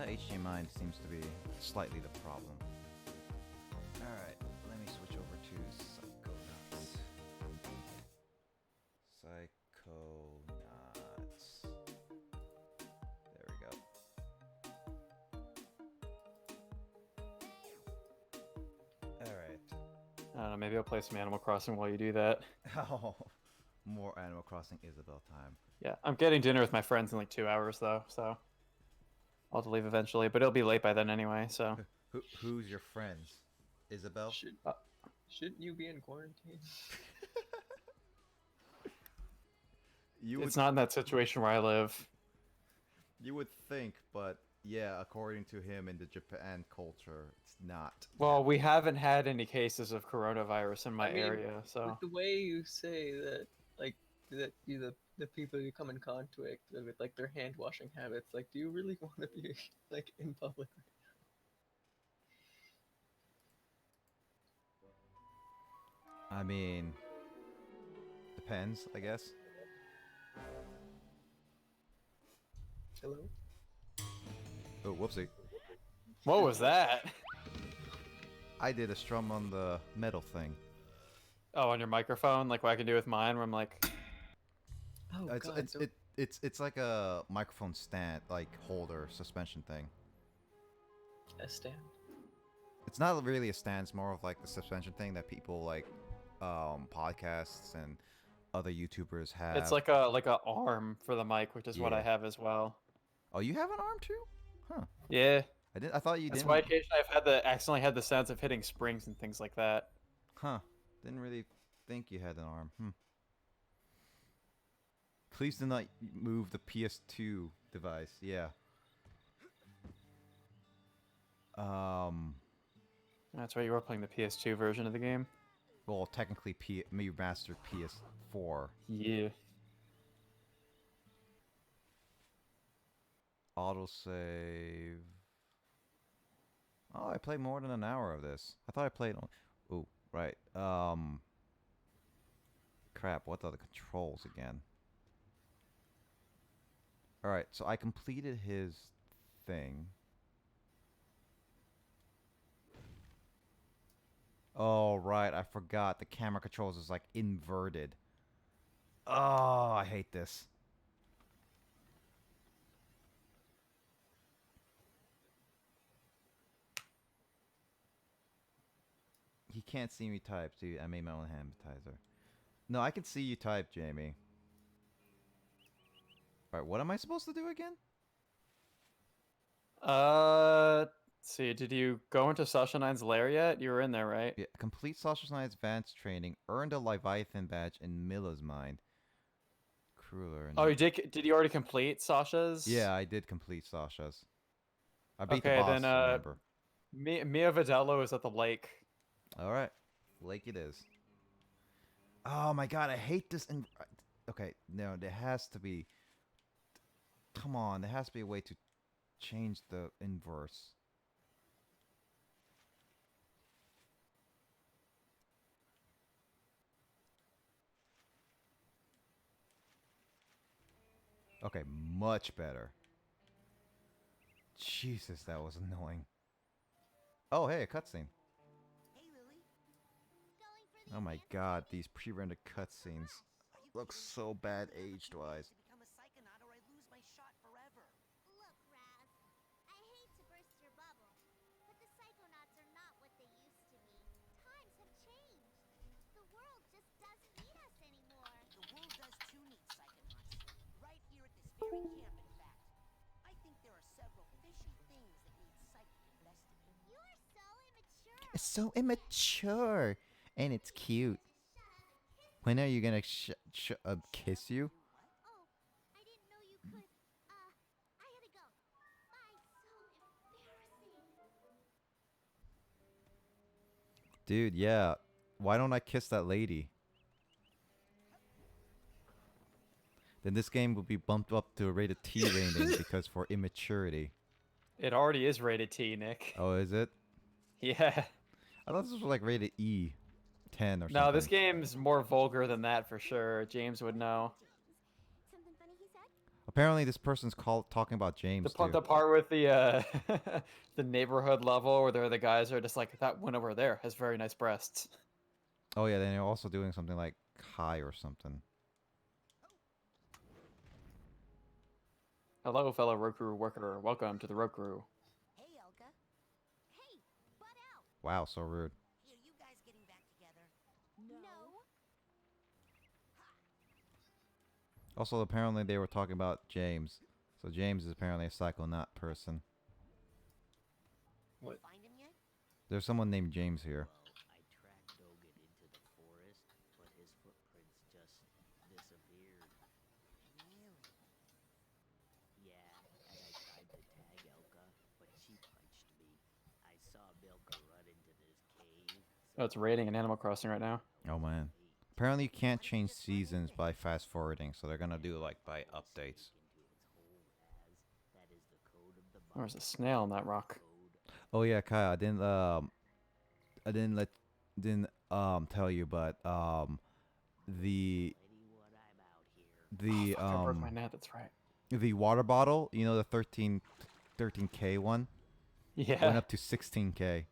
HDMI seems to be slightly the problem. Alright, let me switch over to Psychonauts. Psychonauts. There we go. Alright. I don't know, maybe I'll play some Animal Crossing while you do that. Oh, more Animal Crossing Isabelle time. Yeah, I'm getting dinner with my friends in like 2 hours though, so I'll have to leave eventually, but it'll be late by then anyway, so. Who's your friends? Isabelle? Shouldn't you be in quarantine? It's not in that situation where I live. You would think, but yeah, according to him in the Japan culture, it's not. Well, we haven't had any cases of coronavirus in my area, so. With the way you say that, like, that the people you come in contact with, like, their hand washing habits, like, do you really want to be, like, in public? I mean, depends, I guess. Hello? Oh, whoopsie. What was that? I did a strum on the metal thing. Oh, on your microphone, like what I can do with mine, where I'm like. Oh, It's like a microphone stand, like holder suspension thing. A stand. It's not really a stand. It's more of like the suspension thing that people like, podcasts and other YouTubers have. It's like a arm for the mic, which is what I have as well. Oh, you have an arm too? Huh. Yeah. I thought you didn't. That's why occasionally I've accidentally had the sense of hitting springs and things like that. Huh. Didn't really think you had an arm. Please do not move the PS2 device. Yeah. That's right, you were playing the PS2 version of the game. Well, technically, remastered PS4. Yeah. Autosave. Oh, I played more than an hour of this. I thought I played. Oh, right. Crap. What are the controls again? All right. So I completed his thing. Oh, right. I forgot. The camera controls is like inverted. Oh, I hate this. He can't see me type, dude. I made my own hand sanitizer. No, I can see you type, Jamie. Alright, what am I supposed to do again? Let's see, did you go into Sasha 9's lair yet? You were in there, right? Yeah, complete Sasha 9's advanced training. Earned a Leviathan badge in Milla's mind. Crueler. Oh, you did you already complete Sasha's? Yeah, I did complete Sasha's. I beat the boss, remember. Mia Vidello is at the lake. Alright. Lake it is. Oh my god, I hate this. Okay, no, there has to be... Come on, there has to be a way to change the inverse. Okay, much better. Jesus, that was annoying. Oh, hey, a cutscene. Oh my god, these pre-rendered cutscenes look so bad aged-wise. Become a psychonaut or I lose my shot forever. Look, Raz, I hate to burst your bubble, but the Psychonauts are not what they used to be. Times have changed. The world just doesn't need us anymore. The world does too need psychonauts. Right here at this very camp, in fact. I think there are several fishy things that need psychic investigating. You're so immature. It's so immature! And it's cute. When are you gonna kiss you? Oh, I didn't know you could. I gotta go. Bye. So embarrassing. Dude, yeah. Why don't I kiss that lady? Then this game will be bumped up to a rated T rating because for immaturity. It already is rated T, Nick. Oh, is it? Yeah. I thought this was like rated E. 10 or something. No, this game's more vulgar than that for sure. James would know. Something funny he said? Apparently, this person's talking about James too. The part with the the neighborhood level where the guys are just like, that one over there has very nice breasts. Oh yeah, then they're also doing something like hi or something. Hello, fellow Roku worker. Welcome to the Roku. Hey, Elka. Hey, butt out. Wow, so rude. Hey, are you guys getting back together? No. Also, apparently they were talking about James. So James is apparently a Psychonaut person. What? Find him yet? There's someone named James here. Well, I tracked Dogan into the forest, but his footprints just disappeared. Really? Yeah, and I tried to tag Elka, but she punched me. I saw Bilka run into this cave. Oh, it's raiding in Animal Crossing right now. Oh man. Apparently you can't change seasons by fast forwarding, so they're gonna do like by updates. There's a snail in that rock. Oh yeah, Kyle, I didn't tell you, but the I broke my net. That's right. the water bottle, you know, the 13K one, went Yeah. up to 16K.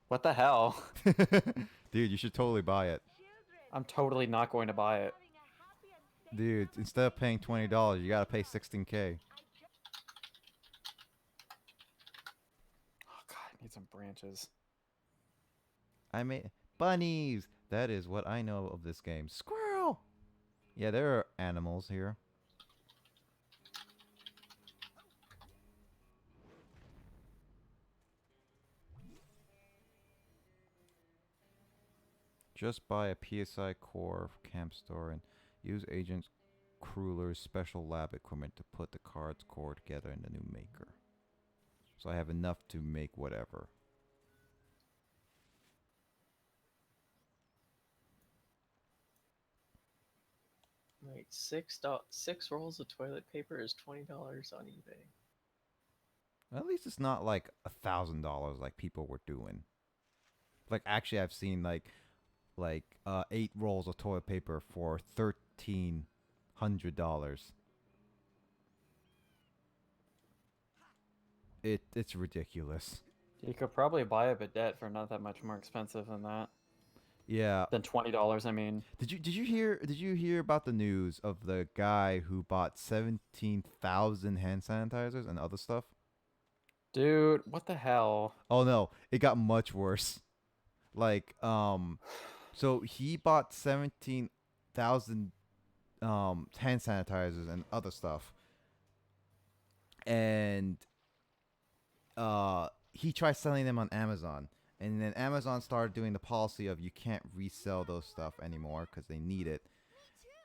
What the hell? Dude, you should totally buy it. I'm totally not going to buy it. Dude, instead of paying $20, you gotta pay 16K. Oh god, I need some branches. I made bunnies. That is what I know of this game. Squirrel. Yeah, there are animals here. Just buy a PSI core camp store and use Agent Crueller's special lab equipment to put the card's core together in the new maker. So I have enough to make whatever. Wait, six rolls of toilet paper is $20 on eBay. At least it's not like $1,000 like people were doing. Like actually, I've seen like 8 rolls of toilet paper for $1,300. It's ridiculous. You could probably buy a bidet for not that much more expensive than that. Yeah. Than $20, I mean. Did you hear about the news of the guy who bought 17,000 hand sanitizers and other stuff? Dude, what the hell? Oh no, it got much worse. Like so he bought 17,000 hand sanitizers and other stuff. And he tried selling them on Amazon. And then Amazon started doing the policy of you can't resell those stuff anymore because they need it.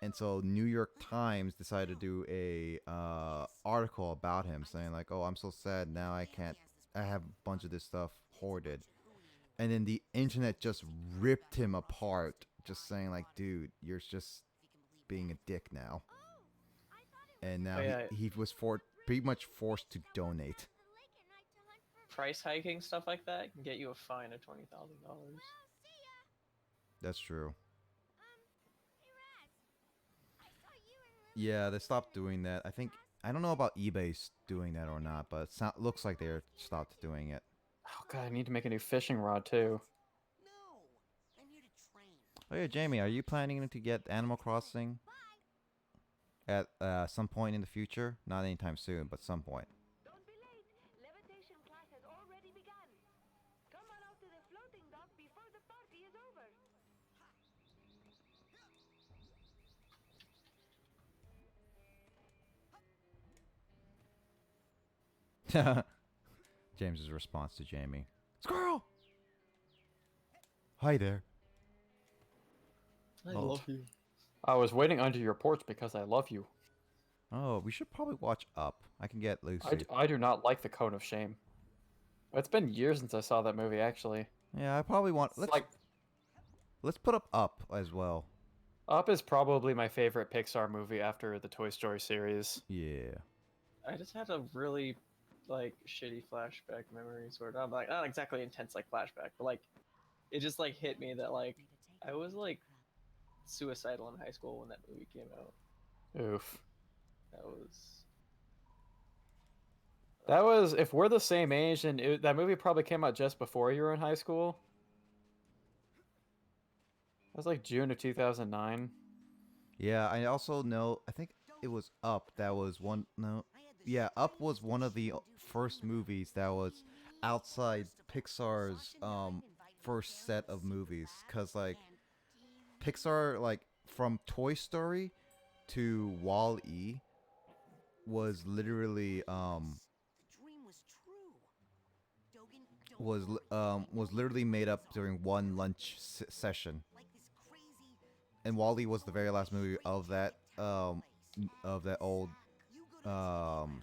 And so New York Times decided to do a article about him saying like, oh, I'm so sad now I have a bunch of this stuff hoarded. And then the internet just ripped him apart, just saying like, dude, you're just being a dick now. And now he was pretty much forced to donate. Price hiking stuff like that can get you a fine of $20,000. That's true. Yeah, they stopped doing that. I don't know about eBay's doing that or not, but it looks like they're stopped doing it. Oh god, I need to make a new fishing rod too. No, I'm here to train. Oh yeah, Jamie, are you planning to get Animal Crossing at some point in the future? Not anytime soon, but some point. Don't be late. Levitation class has already begun. Come on out to the floating dock before the party is over. James's response to Jamie. Squirrel! Hi there. I Oh. love you. I was waiting under your porch because I love you. Oh, we should probably watch Up. I can get Lucy. I do not like the Cone of Shame. It's been years since I saw that movie, actually. Yeah, I probably want... It's like, Let's put Up as well. Up is probably my favorite Pixar movie after the Toy Story series. Yeah. I just had a really like shitty flashback memory, sort of. Like not exactly intense like flashback, but like it just like hit me that like I was like suicidal in high school when that movie came out. Oof. That was That was, if we're the same age, and that movie probably came out just before you were in high school. It was like June of 2009. Yeah, I also know. I think it was Up. That was one. No, yeah, Up was one of the first movies that was outside Pixar's first set of movies. Cause like Pixar, like from Toy Story to Wall-E was literally The dream was true. Dogen, don't was literally made up during one lunch session. like this crazy. And Wall-E was the very last movie of that old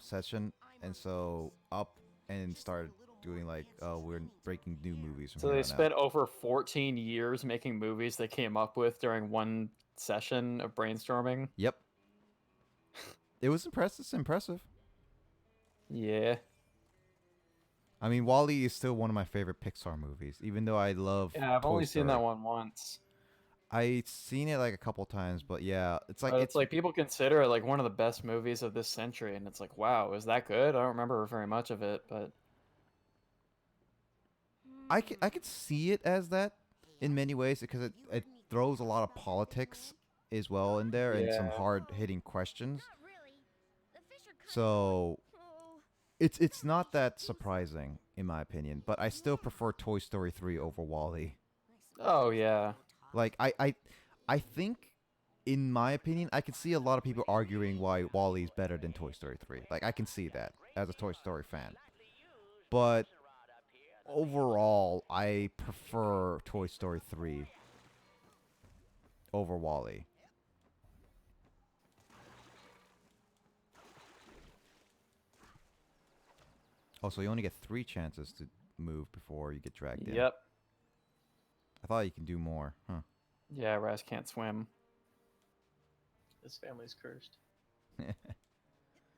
session, and so Up and started doing like, oh, we're breaking new movies from So here they on spent out. over 14 years making movies they came up with during one session of brainstorming. Yep, it was impressive. It's impressive. Yeah. I mean, Wall-E is still one of my favorite Pixar movies, even though I love Yeah, I've Toy only seen that Story. one once. I've seen it like a couple times, but yeah, it's like But it's like people consider it like one of the best movies of this century, and it's like, wow, is that good? I don't remember very much of it, but I could see it as that in many ways because it throws a lot of politics as well in there and some yeah. hard hitting questions. Not really. The fish are kind So oh, it's not that surprising in my opinion, but I still prefer Toy Story 3 over Wall-E. Oh yeah. Like I think in my opinion, I can see a lot of people arguing why Wall-E is better than Toy Story 3. Like I can see that as a Toy Story fan. But overall, I prefer Toy Story 3 over Wall-E. Oh, so you only get 3 chances to move before you get dragged in. Yep. I thought you can do more, huh? Yeah, Raz can't swim. This family's cursed.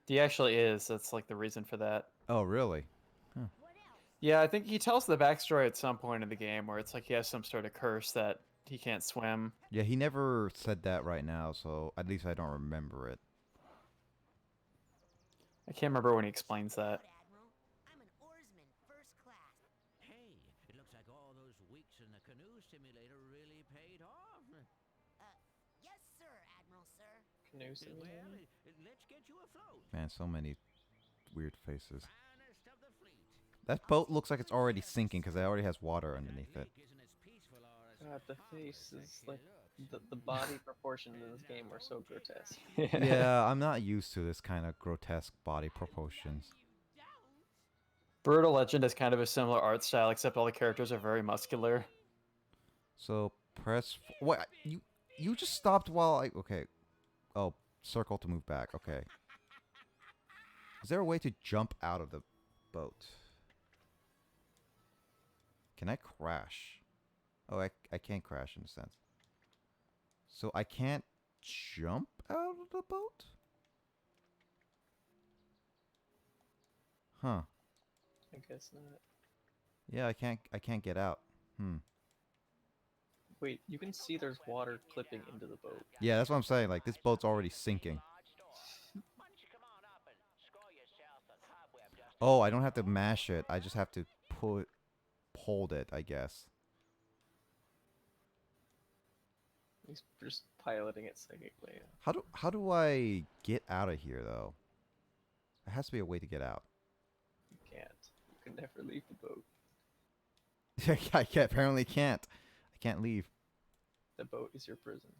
He actually is. That's like the reason for that. Oh, really? Yeah, I think he tells the backstory at some point in the game where it's like he has some sort of curse that he can't swim. Yeah, he never said that right now, so at least I don't remember it. I can't remember when he explains that. Admiral, I'm an oarsman, first class. Hey, it looks like all those weeks in the canoe simulator really paid off. Yes, sir, Admiral, sir. Canoe Well, simulator. let's get you afloat. Man, so many weird faces. Finest of the fleet. That boat looks like it's already sinking because it already has water underneath it. Lake isn't as peaceful or as God, the face is like the body proportions in this game are so grotesque. Yeah, I'm not used to this kind of grotesque body proportions. Brutal Legend is kind of a similar art style, except all the characters are very muscular. So press. What you just stopped while I okay. Oh, circle to move back. Okay. Is there a way to jump out of the boat? Can I crash? Oh, I can't crash in a sense. So I can't jump out of the boat? Huh. I guess not. Yeah, I can't get out. Wait, you can see there's water clipping into the boat. Yeah, that's what I'm saying. Like, this boat's already sinking. Oh, I don't have to mash it. I just have to hold it, I guess. He's just piloting it psychically. How do I get out of here, though? There has to be a way to get out. You can't. You can never leave the boat. Apparently can't. I can't leave. The boat is your prison.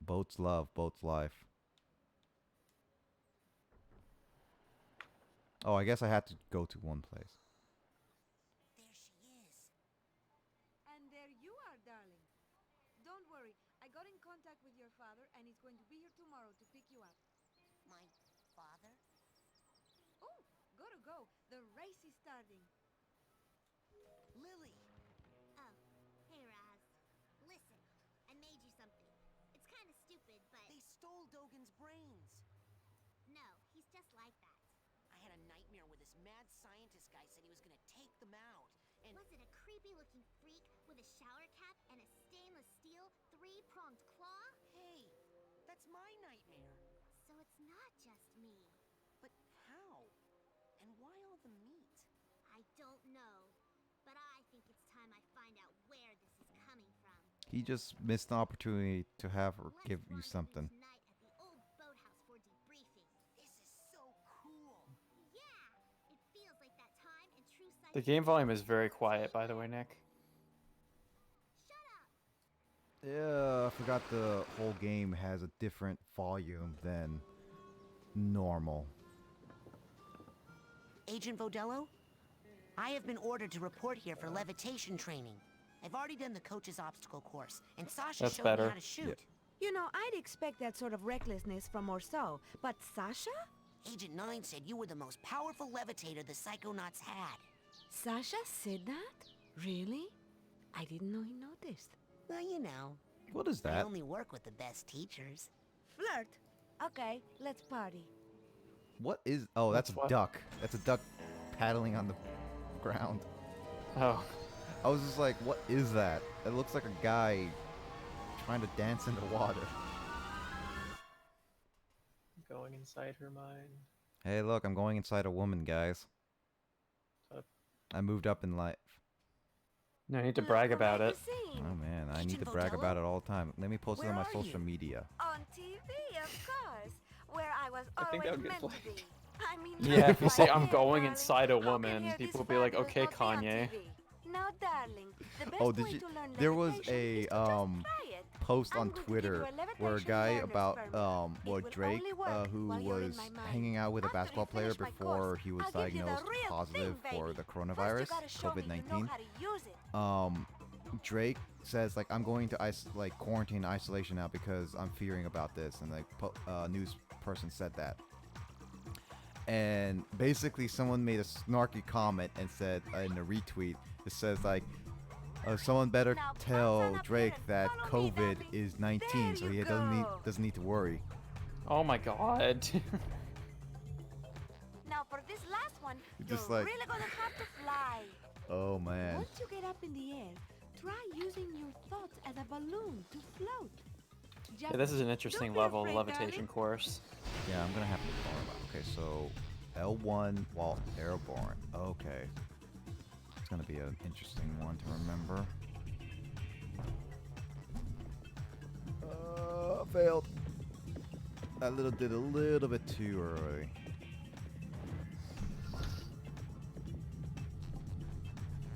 Boats love, boats life. Oh, I guess I had to go to one place. There she is. And there you are, darling. Don't worry, I got in contact with your father and he's going to be here tomorrow to pick you up. My father? Oh, gotta go. The race is starting. Lily! Oh, hey Raz. Listen, I made you something. It's kind of stupid, but They stole Dogen's brains. no, he's just like that. I had a nightmare where this mad scientist guy said he was gonna take them out. And Was it a creepy-looking freak with a shower cap and a stainless steel three-pronged claw? hey, that's my nightmare. So it's not just me. But how? the meat? I don't know, but I think it's time I find out where this is coming from. He just missed an opportunity to have her Let's give you rendezvous something. tonight at the old boathouse for debriefing. This is so cool. Yeah, it feels like that time in true The Psychonauts. game volume is very quiet, by the way, Nick. Shut up! Yeah, I forgot the whole game has a different volume than normal. Agent Vodello? I have been ordered to report here for levitation training. I've already done the coach's obstacle course, and Sasha That's showed better. me how to shoot. You know, I'd expect that sort of recklessness from Orso, but Sasha? Agent 9 said you were the most powerful levitator the Psychonauts had. Sasha said that? Really? I didn't know he noticed. Well, you know, What is I that? only work with the best teachers. Flirt? Okay, let's party. What is... Oh, that's That's a what? duck. That's a duck paddling on the ground. Oh, I was just like, what is that? It looks like a guy trying to dance in the water. Going inside her mind. Hey, look, I'm going inside a woman, guys. I moved up in life. no need to Look brag what about I've it. seen. Oh, man, I need Agent to brag about Vodello? it all the time. Let me post it on Where my are social you? media. On TV, of course, where I was I think that always would get meant to flagged. be. I mean, Yeah, if you say right I'm there, going darling. inside a How can woman, hear people this will be like, fabulous okay, not be on Kanye. TV? Now, darling, the best Oh, way did you... to learn There was levitation a, is to just try it. post I'm on going to give Twitter you a where a levitation guy learner's about permit. well, It will Drake only work who while you're in was my mind. hanging out with a After you basketball player finish my before course, he was I'll give you the diagnosed real positive thing, for baby. the First, you coronavirus, gotta show me you know COVID-19. how to use it. Drake says like, I'm going to quarantine isolation now because I'm fearing about this, and like news person said that. And basically someone made a snarky comment and said in a retweet, it says like, someone better Now, tell bounce on up Drake here that and follow me, COVID Daffy. is 19, There so you he go. doesn't need to worry. Oh my god. Now, for this last one, Just you're like- really gonna have to fly. Oh man. Once you get up in the air, try using your thoughts as a balloon to float. Yeah, this is an interesting Don't be level of afraid, levitation darling. course. Yeah, I'm gonna have to follow that. Okay, so L1 while airborne. Okay. It's gonna be an interesting one to remember. Failed. Did a little bit too early.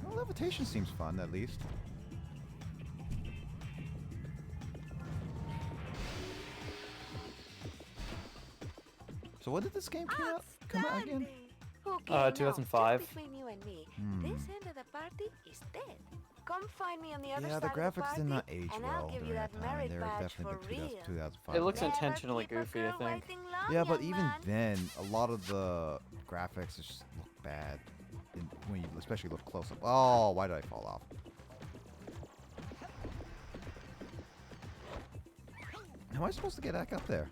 Well, levitation seems fun, at least. So when did this game come out again? Outstanding. Okay, now, 2005. just between you and me, Hmm. this end of the party is dead. Come find me on the other Yeah, side the of the graphics party, did not age and well I'll give you during that that time. merit They're badge definitely for been real. 2005. It looks Never intentionally keep a goofy, I girl think. waiting long, Yeah, but young even man. then, a lot of the graphics just look bad when you especially look close up. Oh, why did I fall off? How am I supposed to get back up there?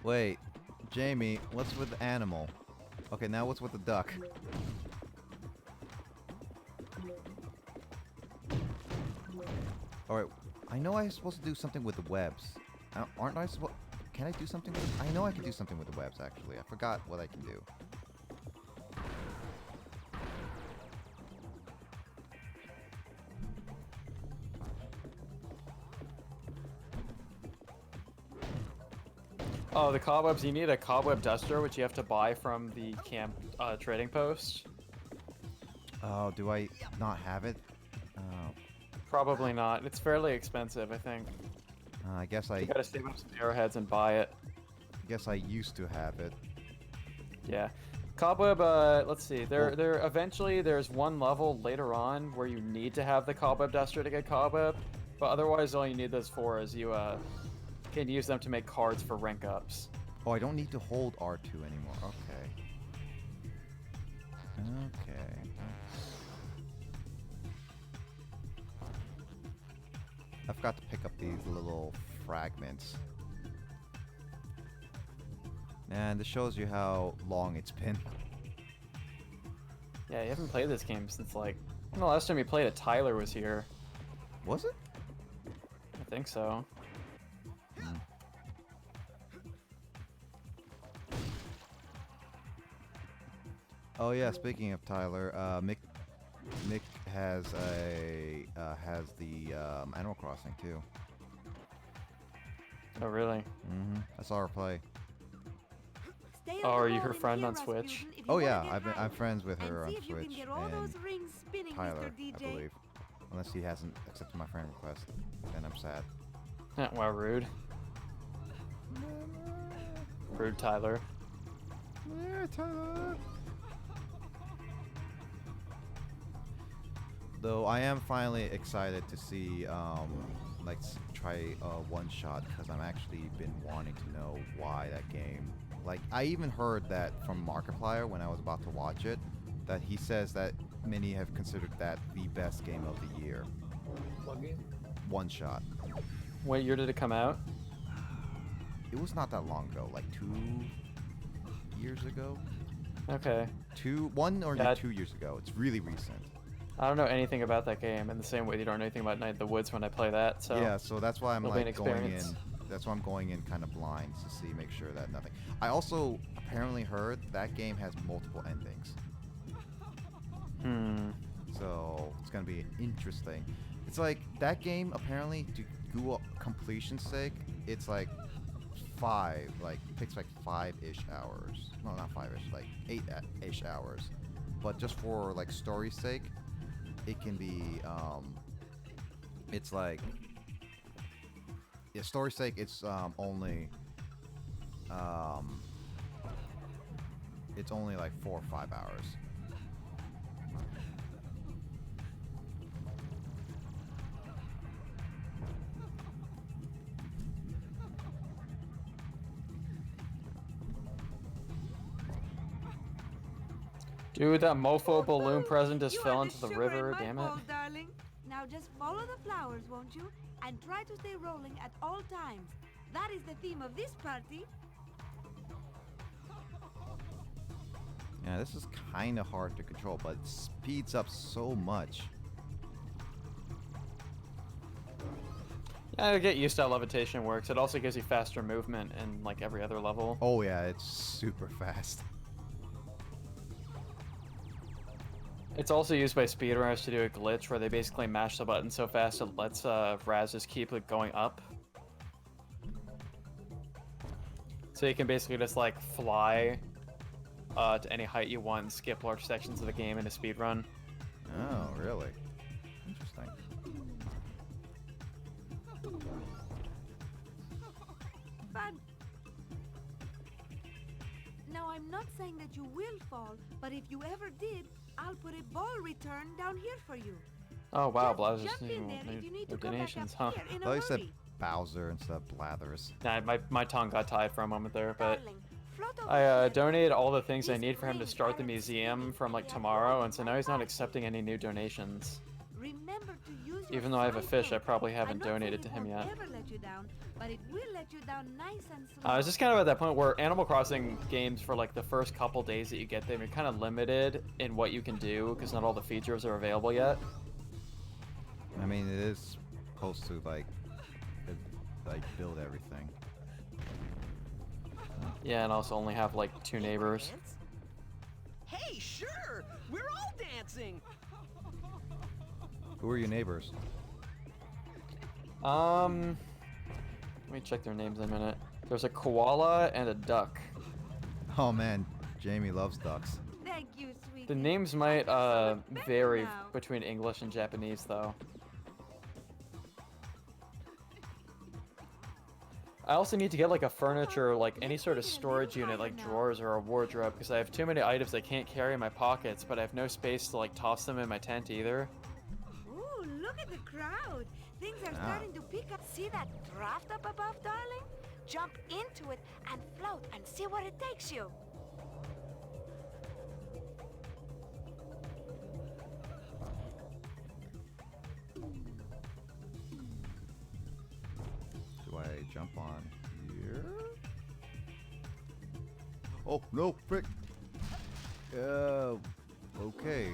Wait, Jamie, what's with the animal? Okay, now what's with the duck? Alright, I know I'm supposed to do something with the webs. Aren't I supposed... Can I do something with I know I can do something with the webs, actually. I forgot what I can do. Oh, the cobwebs. You need a cobweb duster, which you have to buy from the camp trading post. Oh, do I not have it? Oh, Probably not. It's fairly expensive, I think. I guess You gotta save up some arrowheads and buy it. I used to have it. Yeah. Cobweb, let's see. There eventually there's one level later on where you need to have the cobweb duster to get cobweb, but otherwise all you need those for is you can use them to make cards for rank ups. Oh, I don't need to hold R2 anymore. Okay. Okay. I forgot to pick up these little fragments. And this shows you how long it's been. Yeah, you haven't played this game since like the last time you played it, Tyler was here. Was it? I think so. Oh yeah, speaking of Tyler, Mick has the Animal Crossing too. Oh really? I saw her play. Stay Oh, on the are you ball her in friend here, on Switch? Rasputin, if you Oh wanna yeah, get I'm high. friends with her And on see if you Switch can get all and those rings spinning, Tyler, Mr. DJ. I believe. Unless he hasn't accepted my friend request, then I'm sad. Wow, rude. Rude, Tyler. Yeah, Tyler. Though I am finally excited to see, like, try One Shot because I'm actually been wanting to know why that game. Like, I even heard that from Markiplier when I was about to watch it, that he says that many have considered that the best game of the year. What game? One Shot. What year did it come out? It was not that long ago, like 2 years ago. Okay. 1 or Yeah. 2 years ago. It's really recent. I don't know anything about that game in the same way you don't know anything about Night in the Woods when I play that, so Yeah, so that's why I'm it'll be an like going in. experience. That's why I'm going in kind of blind to see, make sure that nothing. I also apparently heard that game has multiple endings, so it's gonna be interesting. It's like that game apparently to Google completion's sake, it's like takes like 5-ish hours. No, not 5-ish, like 8-ish hours. But just for like story's sake, it can be it's like, yeah, story's sake, it's only like 4 or 5 hours. Dude, that mofo balloon Woohoo! present just You fell are into the sugar in river, my damn it. bowl, darling. Now just follow the flowers, won't you? And try to stay rolling at all times. That is the theme of this party. Yeah, this is kind of hard to control, but it speeds up so much. Yeah, I get used to how levitation works. It also gives you faster movement in like every other level. Oh yeah, it's super fast. It's also used by speedrunners to do a glitch where they basically mash the button so fast it lets Raz just keep it going up. So you can basically just like fly to any height you want and skip large sections of the game in a speedrun. Oh, really? Interesting. But now I'm not saying that you will fall, but if you ever did, I'll put a ball return down here for you. Oh wow, Just Blazers jump in there if you need to come back donations, up huh? here in I thought a you said hurry. Bowser instead of Blathers. Nah, my tongue got tied for a moment there, but Darling, float over I here. donated all the things I These need for him to rings start the aren't museum spinning from like yet. tomorrow, and so now he's not accepting any new donations. Remember to use your Even though I have a fish, I sight. probably haven't I'm not saying donated it to him won't yet. ever let you down, but it will let you down nice and slow. It's just kind of at that point where Animal Crossing games, for like the first couple days that you get them, you're kind of limited in what you can do because not all the features are available yet. I mean, it is supposed to like build everything. Yeah, and also only have like 2 neighbors. Hey, sure! We're all dancing! Who are your neighbors? Let me check their names in a minute. There's a koala and a duck. Oh man, Jamie loves ducks. Thank you, sweetie. The names might I feel so much better vary now. between English and Japanese though. I also need to get like a furniture, like any sort of storage unit, like drawers or a wardrobe, because I have too many items I can't carry in my pockets, but I have no space to like toss them in my tent either. Ooh, look at the crowd. Things are starting to pick up. See that draft up above, darling? Jump into it and float and see where it takes you. Do I jump on here? Oh no, frick! Okay.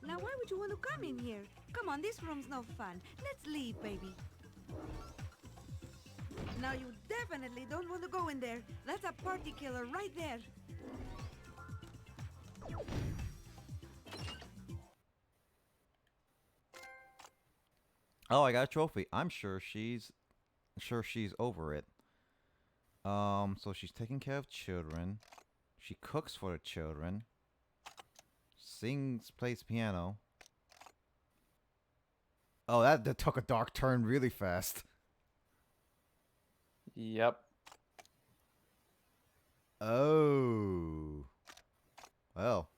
Now, why would you want to come in here? Come on, this room's no fun. Let's leave, baby. Now, you definitely don't want to go in there. That's a party killer right there. Oh, I got a trophy. I'm sure she's over it. So she's taking care of children. She cooks for the children. Sings, plays piano. Oh, that took a dark turn really fast. Yep. Oh. Well,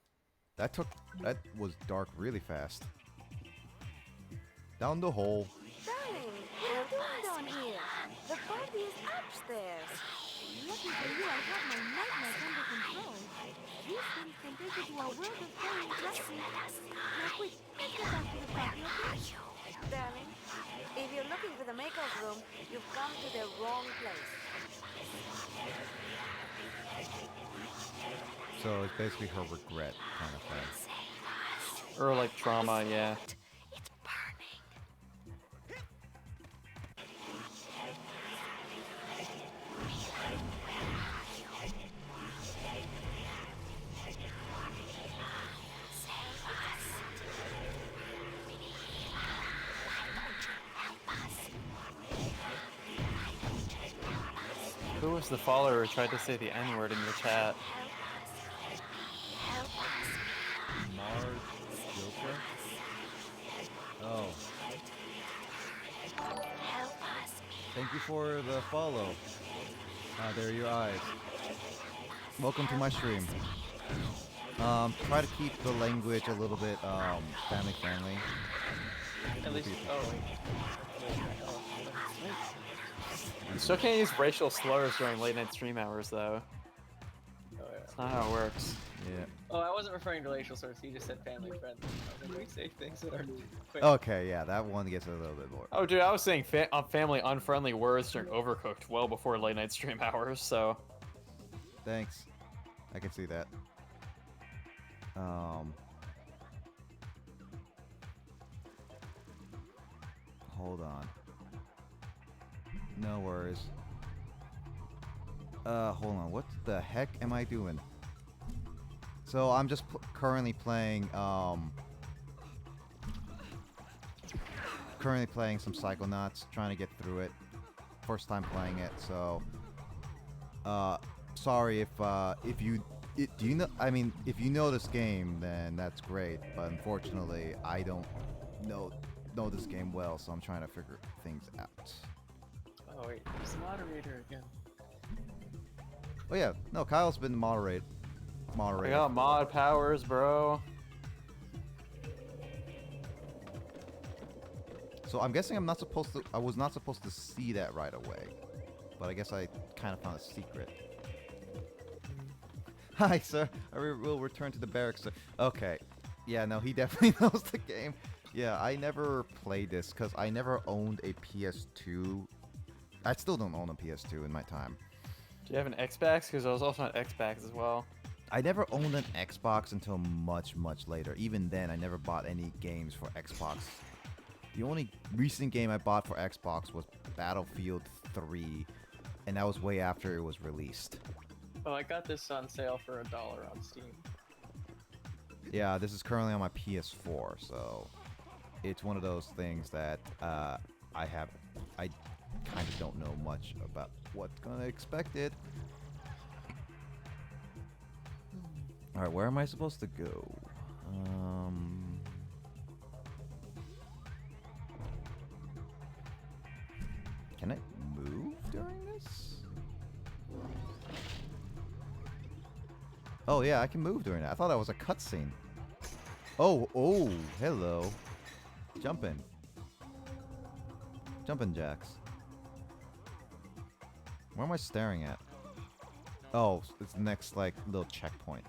that was dark really fast. Down the hole. Darling, what are you doing down here? The party is upstairs. Lucky for you, I have my nightmares under control. These things can take you to a world of pain and blessing. Now quick, let's get back to the party, okay? Darling, if you're looking for the makeup room, you've come to the wrong place. So it's basically her regret kind of thing. Or like trauma, yeah. It's burning. Who was the follower who tried to say the N-word in your chat? Mars Joker? Oh. Thank you for the follow. There are your eyes. Welcome to my stream. Try to keep the language a little bit family friendly. At least. Oh wait. You still can't use racial slurs during late night stream hours, though. Oh, yeah. That's not how it works. Yeah. Oh, I wasn't referring to racial slurs. You just said family friendly. When we say things that are quick. Okay, yeah, that one gets a little bit more. Oh, dude, I was saying family unfriendly words during Overcooked well before late night stream hours, so. Thanks. I can see that. Hold on. No worries. Hold on. What the heck am I doing? So I'm just currently playing some Psychonauts, trying to get through it. First time playing it, so sorry if you do you know. I mean, if you know this game, then that's great. But unfortunately, I don't know this game well, so I'm trying to figure things out. Oh wait, he's the moderator again. Oh yeah, no, Kyle's been moderator. I got mod powers, bro. So I'm guessing I was not supposed to see that right away. But I guess I kind of found a secret. Hi, sir. I will return to the barracks, sir. Okay. Yeah, no, he definitely knows the game. Yeah, I never played this because I never owned a PS2. I still don't own a PS2 in my time. Do you have an Xbox? Because I was also on Xbox as well. I never owned an Xbox until much, much later. Even then, I never bought any games for Xbox. The only recent game I bought for Xbox was Battlefield 3, and that was way after it was released. Oh, I got this on sale for $1 on Steam. Yeah, this is currently on my PS4, so it's one of those things that I kind of don't know much about what's gonna expect it. All right, where am I supposed to go? Can I move during this? Oh yeah, I can move during that. I thought that was a cutscene. Oh, hello. Jumping jacks. Where am I staring at? Oh, it's the next, like, little checkpoint.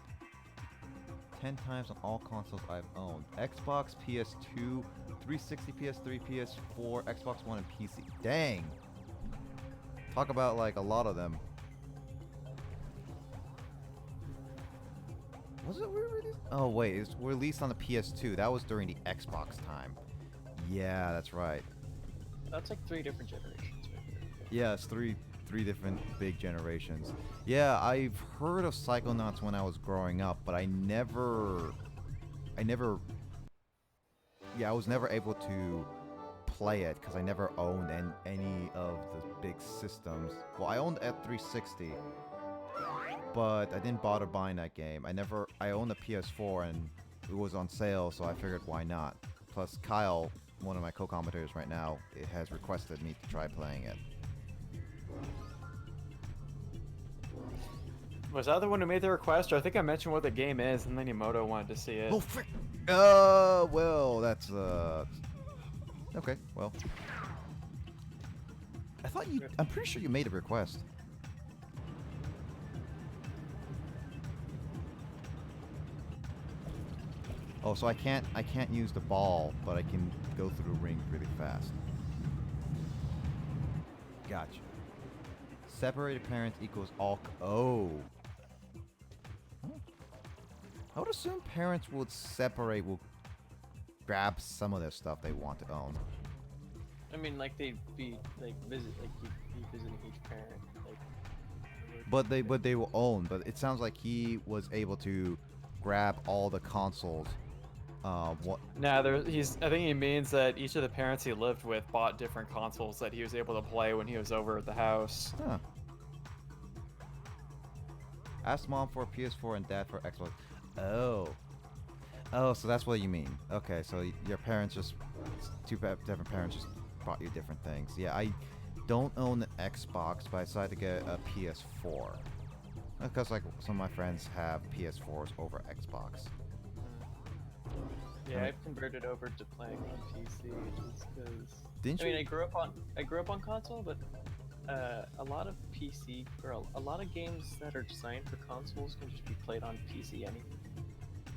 10 times on all consoles I've owned. Xbox, PS2, 360, PS3, PS4, Xbox One, and PC. Dang! Talk about, like, a lot of them. Was it re-released? Oh wait, it's released on the PS2. That was during the Xbox time. Yeah, that's right. That's like 3 different generations right there. Yeah, it's three different big generations. Yeah, I've heard of Psychonauts when I was growing up, but I was never able to play it because I never owned any of the big systems. Well, I owned F360, but I didn't bother buying that game. I owned a PS4 and it was on sale, so I figured why not. Plus, Kyle, one of my co-commentators right now, it has requested me to try playing it. Was I the one who made the request? Or I think I mentioned what the game is, and then Yamoto wanted to see it. Oh, frick! Well, that's, okay, well. I'm pretty sure you made a request. Oh, so I can't use the ball, but I can go through the ring really fast. Gotcha. Separated parents equals all. Oh. I would assume parents would grab some of their stuff they want to own. I mean, like they'd be like you'd be visiting each parent. Like, But they will own. But it sounds like he was able to grab all the consoles. What? Nah, I think he means that each of the parents he lived with bought different consoles that he was able to play when he was over at the house. Huh. Ask mom for a PS4 and dad for Xbox. Oh. Oh, so that's what you mean. Okay, so your parents different parents just bought you different things. Yeah, I don't own an Xbox, but I decided to get a PS4. Because like some of my friends have PS4s over Xbox. yeah, I've converted over to playing on PC just because. Didn't you? I mean, I grew up on console, but a lot of PC or a lot of games that are designed for consoles can just be played on PC anyway.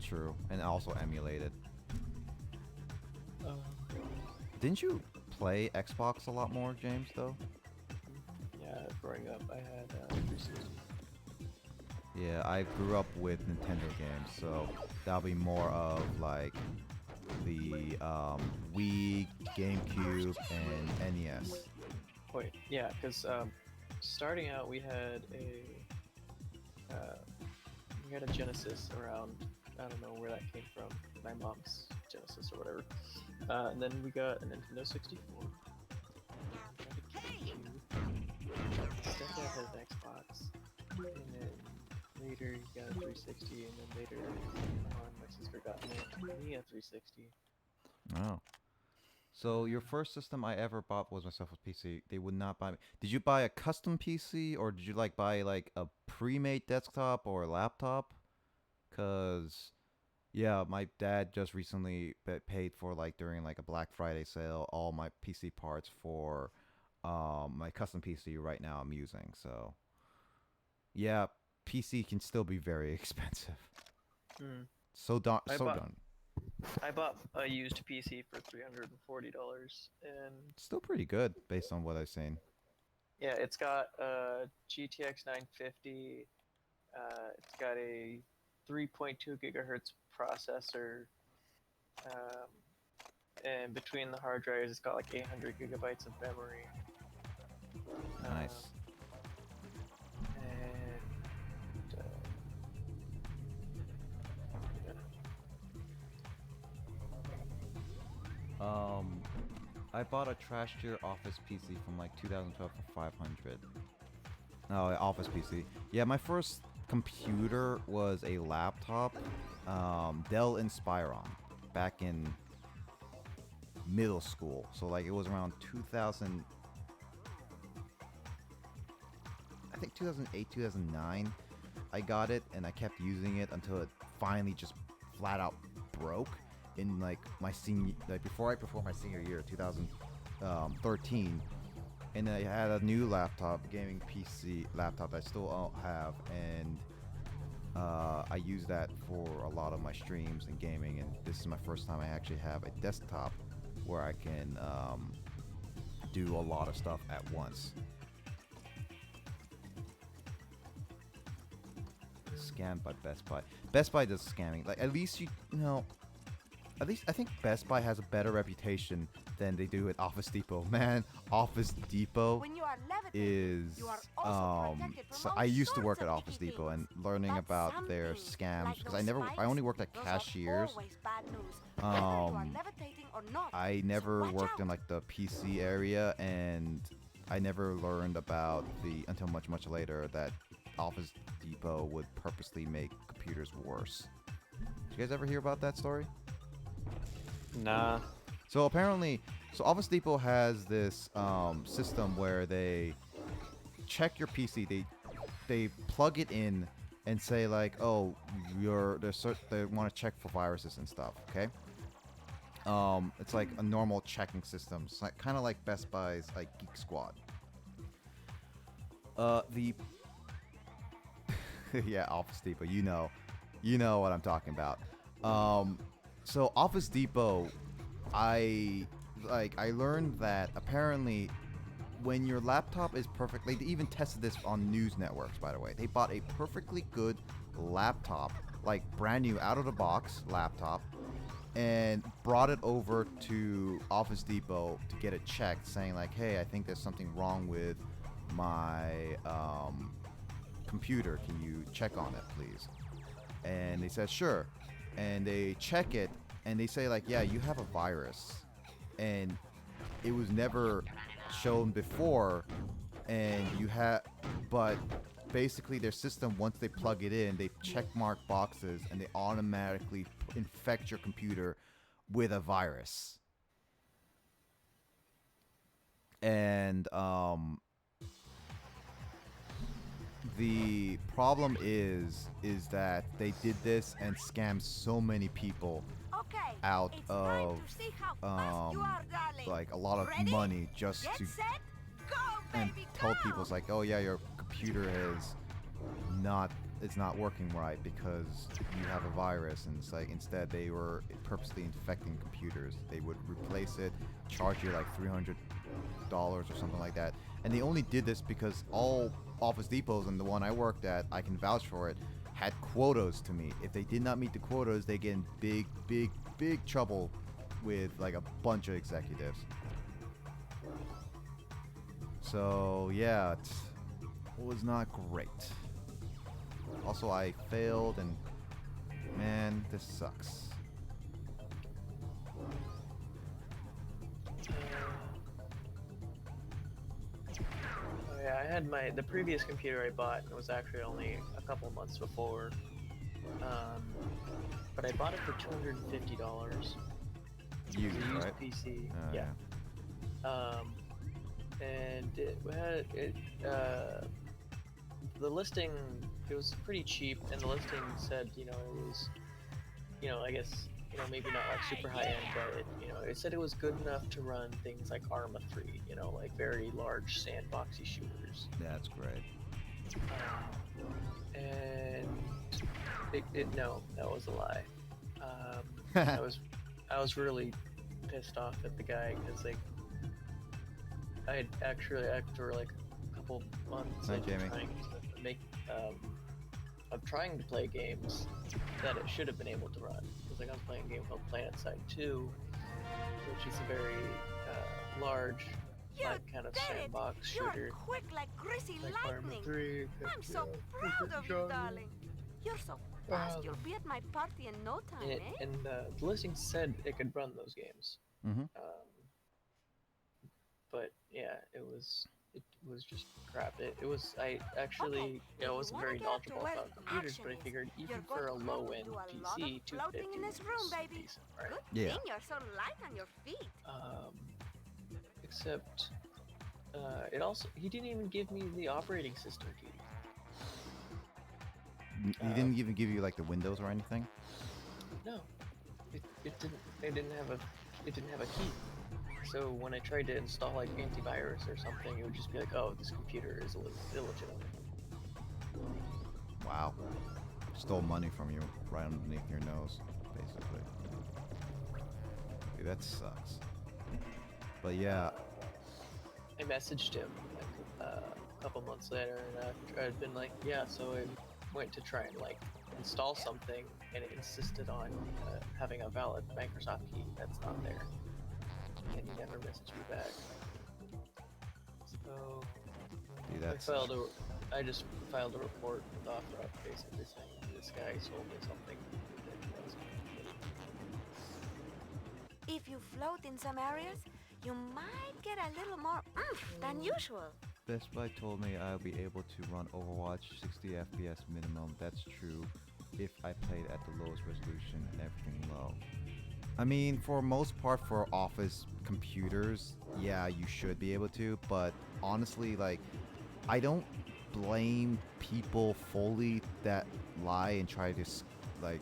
True, and also emulated. Uh, Didn't you play Xbox a lot more, James, though? yeah, growing up, I had 360. Yeah, I grew up with Nintendo games, so that'll be more of like the Wii, GameCube, and NES. Wait, yeah, because starting out we had a Genesis around. I don't know where that came from. My mom's Genesis or whatever. And then we got a Nintendo 64. Stepdad had an Xbox. And then later he got a 360, and then later on my sister got me a 360. Oh. So your first system I ever bought was myself a PC. They would not buy me. Did you buy a custom PC, or did you like buy like a pre-made desktop or a laptop? Cause yeah, my dad just recently paid for like during like a Black Friday sale all my PC parts for my custom PC right now I'm using. So yeah, PC can still be very expensive. So done. I bought a used PC for $340, and still pretty good based on what I've seen. yeah, it's got a GTX 950. It's got a 3.2 gigahertz processor, and between the hard drives, it's got like 800 gigabytes of memory. Nice. I bought a trash tier Office PC from like 2012 for 500. No, Office PC. Yeah, my first computer was a laptop, Dell Inspiron, back in middle school. So like it was around 2000. I think 2008, 2009. I got it and I kept using it until it finally just flat out broke. In like my senior, like before my senior year, 2013, and I had a new laptop, gaming PC laptop that I still have, and I use that for a lot of my streams and gaming. And this is my first time I actually have a desktop where I can do a lot of stuff at once. scammed by Best Buy. Best Buy does scamming. Like, at least you know. At least I think Best Buy has a better reputation than they do at Office Depot. Man, Office Depot When you are levitating, is you are also protected from so all I used to work sorts at of Office icky Depot and things. learning But about some their things, scams like because those I only worked at those are cashiers. always bad news, whether you are levitating or not. I So never watch worked in out. like the PC area, and I never learned about until much later that Office Depot would purposely make computers worse. Did you guys ever hear about that story? Nah. So apparently, Office Depot has this system where they check your PC. They plug it in and say like, oh, they want to check for viruses and stuff. Okay. It's like a normal checking system. It's like kind of like Best Buy's like Geek Squad. Yeah, Office Depot. You know what I'm talking about. So Office Depot, I learned that apparently when your laptop is perfect, they even tested this on news networks, by the way. They bought a perfectly good laptop, like brand new out of the box laptop, and brought it over to Office Depot to get it checked, saying like, hey, I think there's something wrong with my computer. Can you check on it, please? And they said, sure. And they check it, and they say like, yeah, you have a virus, and it was never shown before, and but basically their system, once they plug it in, they check mark boxes, and they automatically infect your computer with a virus. And the problem is that they did this and scammed so many people Okay, out it's time of to see how fast you are, darling. like a lot of Ready? money just Get to set, go, and baby, told go. people it's like, oh yeah, your computer it's not working right because you have a virus. And it's like, instead they were purposely infecting computers. They would replace it, charge you like $300 or something like that. And they only did this because all Office Depots, and the one I worked at, I can vouch for it, had quotas to meet. If they did not meet the quotas, they get in big trouble with like a bunch of executives. So yeah, it was not great. Also, I failed, and man, this sucks. Oh yeah, I had the previous computer I bought, and it was actually only a couple months before. But I bought it for $250. Used, It was a used right? PC. Oh, yeah. And the listing, it was pretty cheap, and the listing said, it was, I guess, maybe not like super high end, but it said it was good enough to run things like Arma 3, like very large sandboxy shooters. That's great. And no, that was a lie. I was really pissed off at the guy because like I had actually, after like a couple months Hi, of Jamie. trying to make trying to play games that it should have been able to run, because like I was playing a game called PlanetSide 2, which is a very large kind of sandbox shooter. You're quick like greasy Like Arma lightning. 3, I'm so proud of you, darling. You're so fast. You'll be at my party in no time, eh? And the listing said it could run those games. Mm-hmm. But yeah, it was just crap. I actually, I wasn't very knowledgeable about computers, but I figured even for a low-end PC, floating in this room, was baby. decent, right? Good Yeah. thing you're so light on your feet. Except, he didn't even give me the operating system key. He didn't even give you like the Windows or anything? No, it didn't have a key. So when I tried to install like antivirus or something, it would just be like, oh, this computer is illegitimate. Wow. Stole money from you right underneath your nose, basically. Dude, that sucks. But yeah. I messaged him like, a couple months later, and I'd been like, yeah, so went to try and like install something, and it insisted on having a valid Microsoft key that's not there, and he never messaged me back. So Dude, that's I just filed a report with OfferUp basically saying this guy sold me something that wasn't. If you float in some areas, you might get a little more oomph than usual. Best Buy told me I'll be able to run Overwatch 60 FPS minimum. That's true if I played at the lowest resolution and everything low. I mean, for most part, for office computers, yeah, you should be able to, but honestly, like, I don't blame people fully that lie and try to like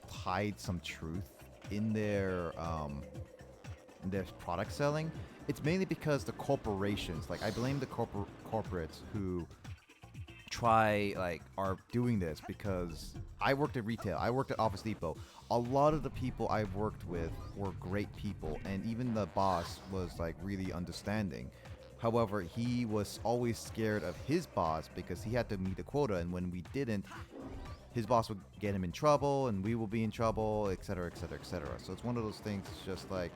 hide some truth in their product selling. It's mainly because the corporations, like I blame the corporates who are doing this, because I worked at retail. I worked at Office Depot. A lot of the people I've worked with were great people, and even the boss was like really understanding. However, he was always scared of his boss because he had to meet a quota, and when we didn't, his boss would get him in trouble, and we will be in trouble, etc., etc., etc. So it's one of those things. It's just like,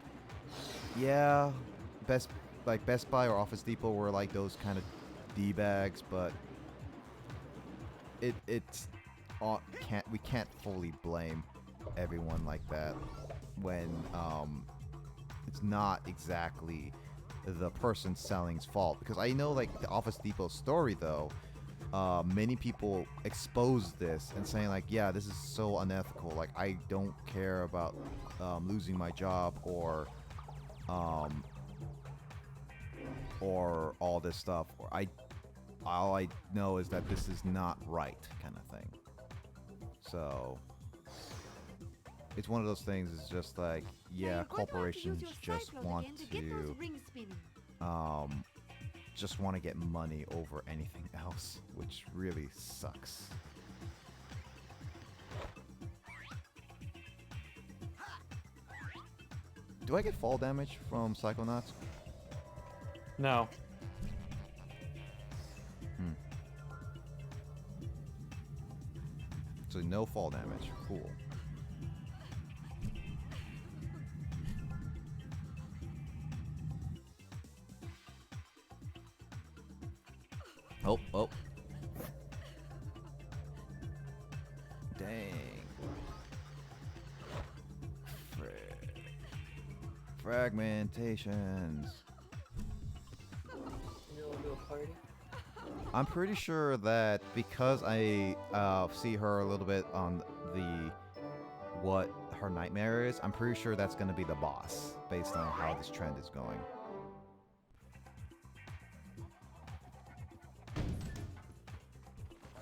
yeah, Best Buy or Office Depot were like those kind of d-bags, but we can't fully blame everyone like that when it's not exactly the person selling's fault. Because I know, like, the Office Depot story though, many people expose this and saying like, yeah, this is so unethical, like I don't care about losing my job or all this stuff, or all I know is that this is not right, kind of thing. So it's one of those things. It's just like, yeah, corporations just want to get money over anything else, which really sucks. Do I get fall damage from Psychonauts? No. So no fall damage. Cool. Oh. Dang. Fragmentations. You wanna do a party? I'm pretty sure that because I see her a little bit on what her nightmare is, I'm pretty sure that's going to be the boss based on how this trend is going.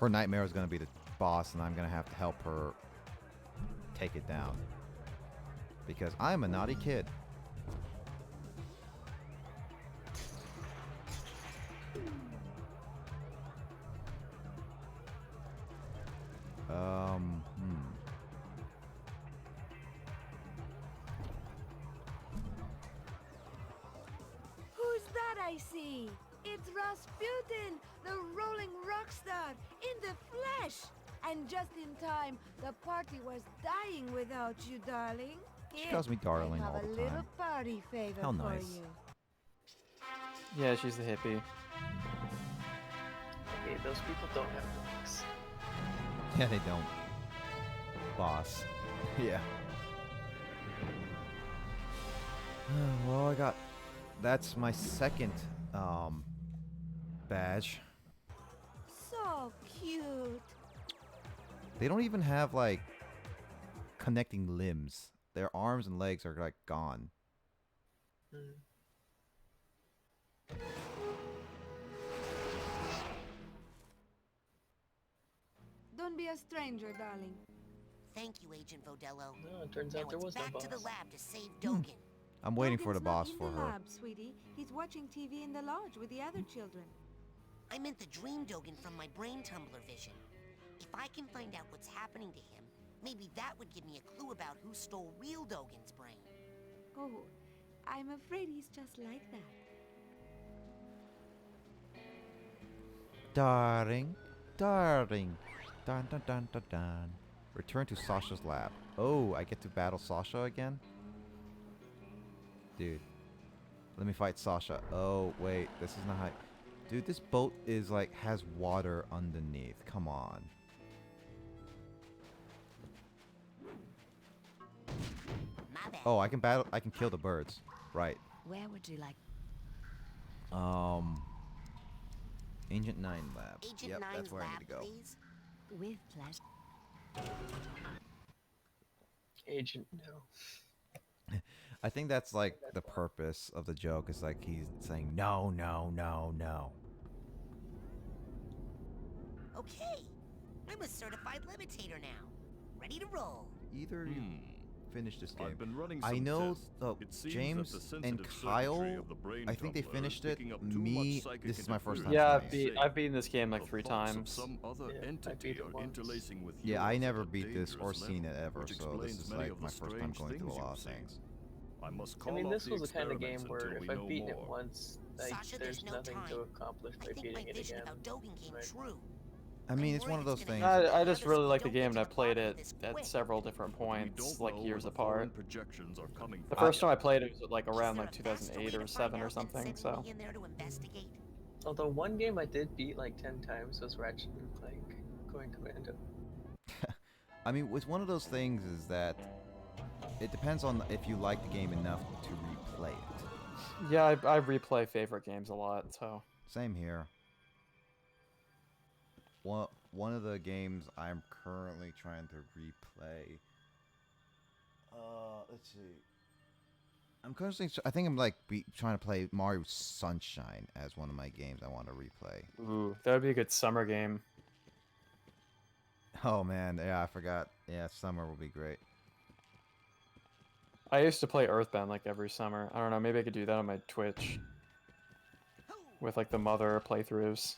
Her nightmare is going to be the boss, and I'm going to have to help her take it down. Because I'm a naughty kid. Who's that I see? It's Rasputin, the rolling rock star, in the flesh! And just in time, the party was dying without you, darling. She calls me darling all the I have a little time. party favor How for nice. you. Yeah, she's the hippie. Okay, those people don't have rocks. Yeah, they don't. Boss. Yeah. Well, that's my second badge. So cute. They don't even have like connecting limbs. Their arms and legs are like gone. Don't be a stranger, darling. Thank you, Agent Vodello. No, it turns out there was no back boss. to the lab to save Dogen. I'm waiting for the Dogen's not boss in for the her. lab, sweetie. He's watching TV in the lodge with the other children. I meant the dream Dogen from my brain tumbler vision. If I can find out what's happening to him, maybe that would give me a clue about who stole real Dogen's brain. Oh, I'm afraid he's just like that. Darling, darling. Dun dun dun dun dun. Return to Sasha's lab. Oh, I get to battle Sasha again? Dude. Let me fight Sasha. Oh, wait. This is not how... Dude, this boat is like, has water underneath. Come on. My bad. Oh, I can battle... I can kill the birds. Right. Where would you like? Agent 9 lab. Agent Yep, that's Nine's where I lab, need to go. please. With pleasure. Agent, no. I think that's like the purpose of the joke. Is like he's saying no, no, no, no. Okay. I'm a certified levitator now. Ready to roll. Either you finish this game. I've been running I some know tests. the It seems James that the and sensitive Kyle. circuitry of the brain I think they tumbler is finished it. picking up too Me, much psychic this is my first time. interference. Yeah, playing it. I've beaten this game like The 3 thoughts of times. some other Yeah, I entity beat it are once. interlacing with Yeah, I yours never at a beat this or dangerous seen it level, ever, which so this explains is many like of my the first time strange going through a things lot you've of seen. things. I must I call mean, off this the was the kind of game experiments where until if we I've know beaten it more. once, like, Sasha, there's there's no nothing time. to accomplish I by think beating my it vision again. about Dogen came Right. true. I mean, I'm it's one of worried those it's gonna things. happen. I just Others really who like the don't game, get and to I the played bottom it of this at quick. several different But we points, don't like know years where the foreign apart. projections are coming The from. first time I played it was like Is around there like a faster way 2008 to or find 7 or out than something. sending So me in there to investigate? Although one game I did beat like 10 times was Ratchet and Clank Going Commando. I mean, it's one of those things is that it depends on if you like the game enough to replay it. yeah, I replay favorite games a lot. So Same here. One of the games I'm currently trying to replay. Let's see. I'm currently. I think I'm like trying to play Mario Sunshine as one of my games I want to replay. ooh, that would be a good summer game. Oh man, yeah, I forgot. Yeah, summer will be great. I used to play Earthbound like every summer. I don't know, maybe I could do that on my Twitch with like the mother playthroughs.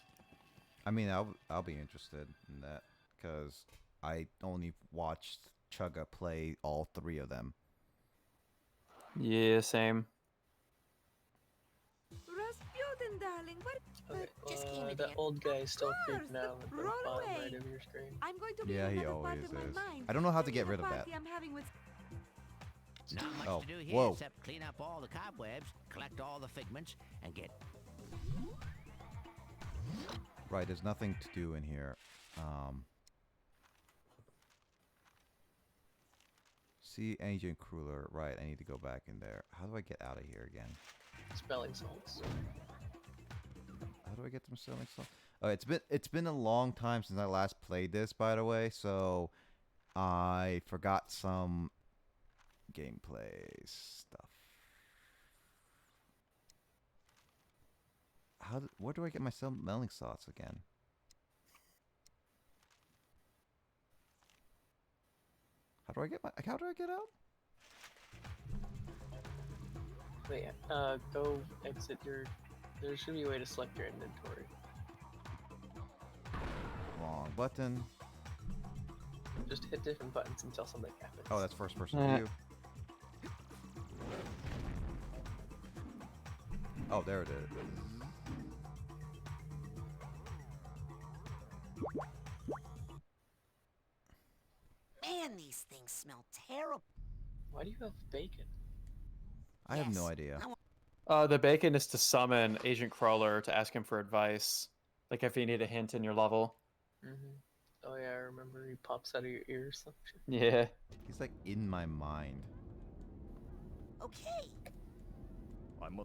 I mean, I'll be interested in that because I only watched Chugga play all 3 of them. Yeah, same. Rasputin, darling, what? Okay, Just came in that here. old guy is still course, creeping out at the roll bottom away. right of your screen. I'm going to be Yeah, he another part always of my is. mind. I don't know how to Maybe get the rid of that. party I'm having with Not much Oh, to do here whoa. except clean up all the cobwebs, collect all the figments, and get Right, there's nothing to do in here. See Agent Crueler. Right, I need to go back in there. How do I get out of here again? Spelling salts. How do I get them selling stuff? Oh, it's been a long time since I last played this, by the way, so I forgot some gameplay stuff. Where do I get my smelling salts again? How do I get out? Wait, go exit your. There should be a way to select your inventory. Wrong button. Just hit different buttons until something happens. Oh, that's first person Eh. view. Oh, there it is. Man, these things smell terrible. Why do you have bacon? I have no Yes, idea. I The bacon is to summon Agent Crawler to ask him for advice. Like if you need a hint in your level. Oh yeah, I remember he pops out of your ear or something. Yeah. He's like in my mind. Okay. I'm a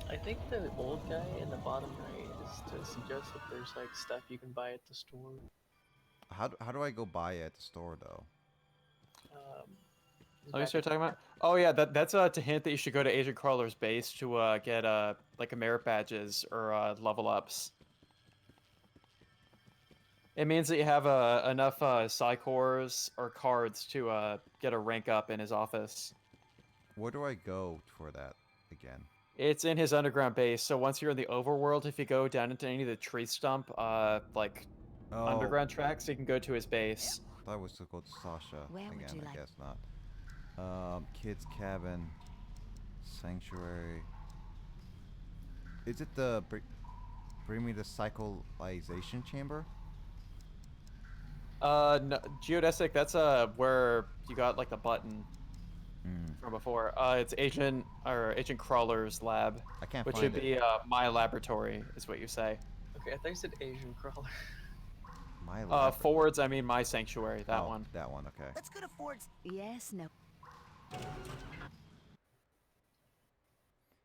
I think the old guy in the bottom right is to suggest that there's like stuff you can buy at the store. How do I go buy it at the store though? Let me start talking about. Oh yeah, that's to hint that you should go to Agent Crawler's base to get like merit badges or level ups. It means that you have enough Psycores or cards to get a rank up in his office. Where do I go for that again? It's in his underground base. So once you're in the overworld, if you go down into any of the tree stump like underground tracks, you can go to his base. I thought it was to go to Sasha Where would again. you I like- guess not. Kids cabin, sanctuary. Is it the? bring me the cyclization chamber? No, geodesic. That's where you got like the button from before. It's Agent Crawler's lab, I can't which find should it. be my laboratory, is what you say. Okay, I thought you said Asian crawler. My lab. Forwards, I mean my sanctuary. That Oh, one. That one. Okay. Let's go to Ford's. Yes, no.